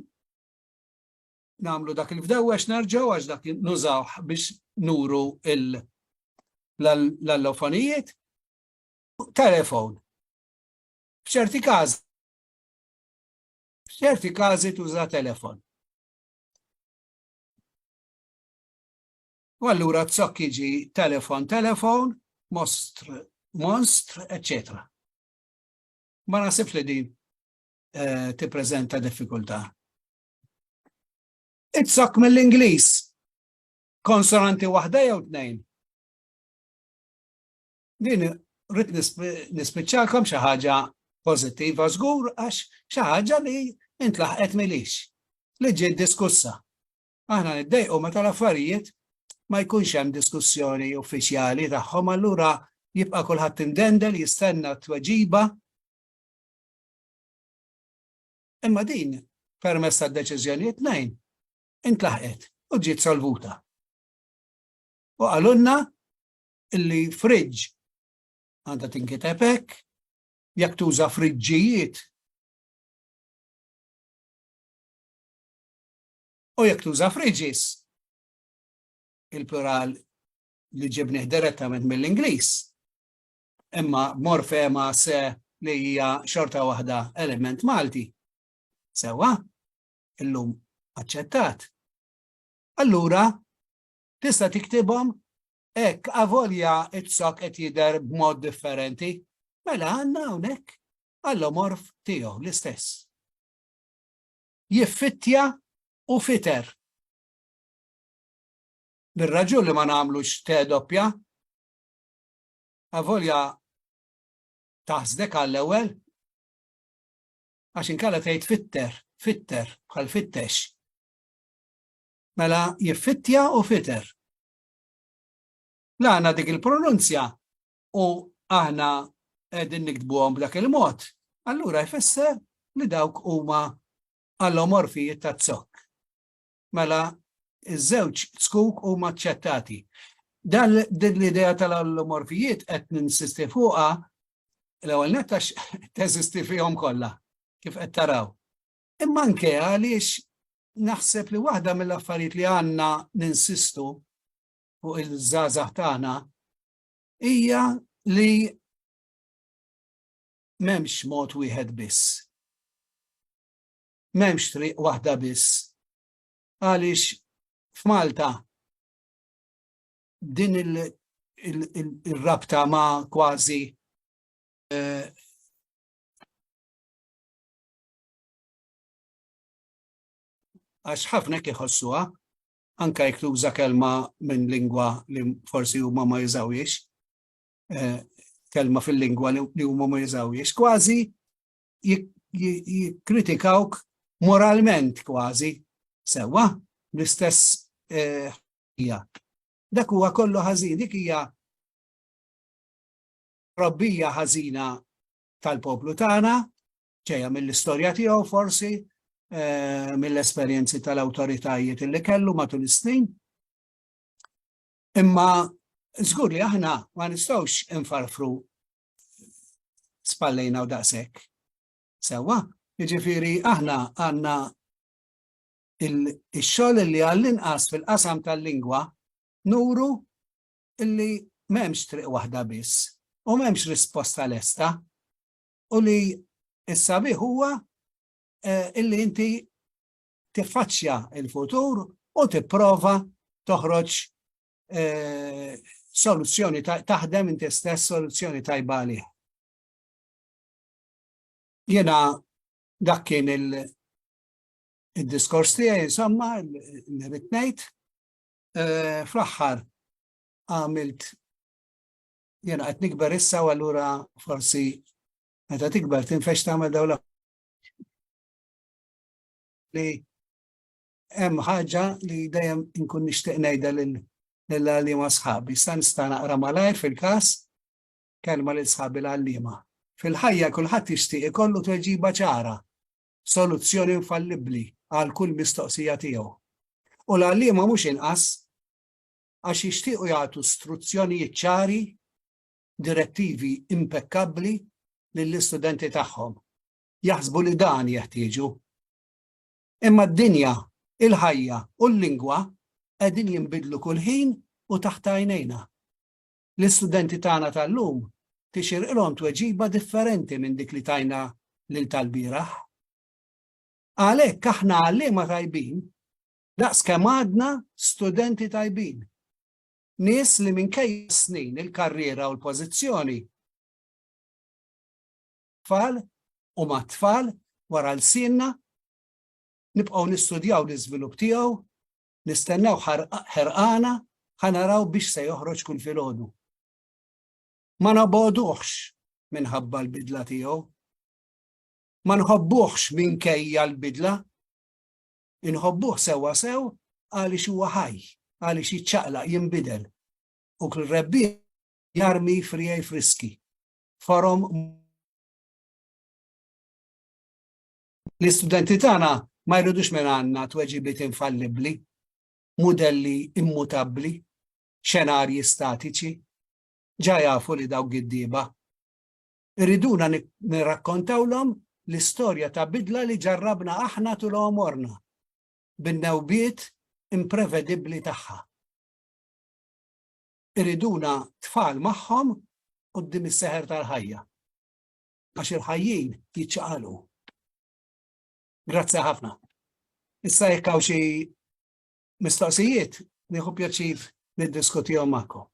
nagħmlu dak il-fdewwex nerġgħu għax dak nużawh biex nuru l-allofonijiet. Telefon. F'ċerti każi tuża telefon. U allura tsokk jiġi telefon, monstr, eccetera. Ma nasibx li din tippreżenta diffikultà. Itsokk mill-Ingliż. Konsonanti waħda jew tnejn. Din rrid nispiċċalkom xi ħaġa pożittiva żgur għax xi ħaġa li intlaħqet milix, li ġiet diskussa. Aħna niddejqu meta l-affarijiet ma jkunx hemm diskussjoni uffiċjali tagħhom, allura jibqa' kulħadd indendel jistenna tweġiba. Imma din permezz tad-deċiżjonijiet tnejn intlaħqet u ġiet solvuta. U għalunna illi friġġ għandha tinkiteb hekk, jekk tuża friġġijiet u jekk tuża friġġis, il-plural li ġibnih direttament mill-Ingliż. Imma morfema se li hija xorta waħda element Malti. Sewwa, illum aċċettat. Allura, tista' tiktibhom hekk avolja it-sok qed jidher b'mod differenti, mela għandna hawnhekk allomorf tiegħu l-istess. Jiffittja u fiter. Bir-raġun li ma nagħmlux te doppja, avolja taħsdek għall-ewwel għax inkella tgħid fitter bħal fittex. Mela jiffittja u fiter. La għandna dik il-pronunzja u aħna qegħdin nikdbuhom b'dak il-mod, allura jfisser li dawk huma allomorfijiet tat-zokk. Mela iż-żewġ skuk huma aċċettati. Dan l-idea tal-allomorfijiet qed ninsisti fuqha l-ewwel nett għax teżisti fihom kollha kif qed taraw. Imma anke għaliex naħseb li waħda mill-affarijiet li għandna ninsistu fuq il-żgħażagħ tagħna hija li m'hemmx mod wieħed biss. M'hemmx triq waħda biss. Għaliex f'Malta din il-rabta ma' kważi għax ħafna iħossuha, anke jekk tuża kelma minn lingwa li forsi huma ma jużawiex, kelma fil-lingwa li huma ma jużawiex, kważi jikkritikawk moralment kważi. Sewwa, l-istess hija. Dak huwa kollu ħażin, dik hija robbija ħażina tal-poplu tagħna, ġejja mill-istorja tiegħu forsi, mill-esperjenzi tal-awtoritajiet illi kellu matul is-snin. Imma żgur li aħna ma nistgħux infarfru spallejna u daqshekk. Sewwa, jiġifieri aħna għandna il-xogħol li għall-inqas fil-qasam tal-lingwa nuru illi m'hemmx triq waħda biss u m'hemmx risposta lesta u li s-sabiħ huwa illi inti tiffaċċja il-futur u tipprova toħroġ soluzzjoni taħdem inti stess soluzzjoni tajba għalih. Jiena dak kien il-diskors tiegħi insomma li rid ngħid fl-aħħar għamilt jiena qed nikber issa u allura forsi meta tikber tinfex tagħmel dawla li hemm ħaġa li dejjem inkun nixtieq ngħidha lill-għalliema sħabi. Issa nista' naqra malajr fil-każ kelma lil sħabi l-għalliema. Fil-ħajja kulħadd jixtieq ikollu tweġiba ċara, soluzzjoni infallibbli għal kull mistoqsija tiegħu. U l-għalliema mhux inqas għax jixtiequ jagħtu istruzzjonijiet ċari, direttivi impeccabbli lill-istudenti tagħhom. Jaħsbu li dan jeħtieġu. Imma d-dinja, il-ħajja u l-lingwa qegħdin jinbidlu kull ħin u taħt għajnejna. L-istudenti tagħna tal-lum tixirqilhom tweġiba differenti minn dik li tajna lil tal-bieraħ. Għalhekk aħna għalliema tajbin, daqs kemm għadna studenti tajbin. Nies li minkejja snin il-karriera u l-pożizzjoni tfal u ma' tfal wara l-sienna nibqgħu nistudjaw l-iżvilupp tiegħu, nistennew ħerqana ħanaraw biex se joħroġ kull filgħodu. Ma nabgħuduhx minħabba l-bidla tiegħu. Ma nħobbuhx minkejja l-bidla. Inħobbuh sewwa sew għaliex huwa ħaj, għaliex jiċċaqlaq jinbidel. U kull rebbieħ jarmi frijaj friski. Forom l-istudenti tagħna ma jridux minn għandna tweġibiet infallibbli, mudelli immutabbli. xenarji statiċi, ġa jafu li dawk id-dieba. Irriduna nirrakkontawlhom l-istorja ta' bidla li ġarrabna aħna tul għomorna bin-newbiet imprevedibbli tagħha. Irriduna tfal magħhom quddiem is-seħer tal-ħajja għax il-ħajjin jiċċaqalgħu. Grazzi ħafna. Issa jekk hawn xi mistoqsijiet, nieħu pjaċir niddiskutihom magħkom.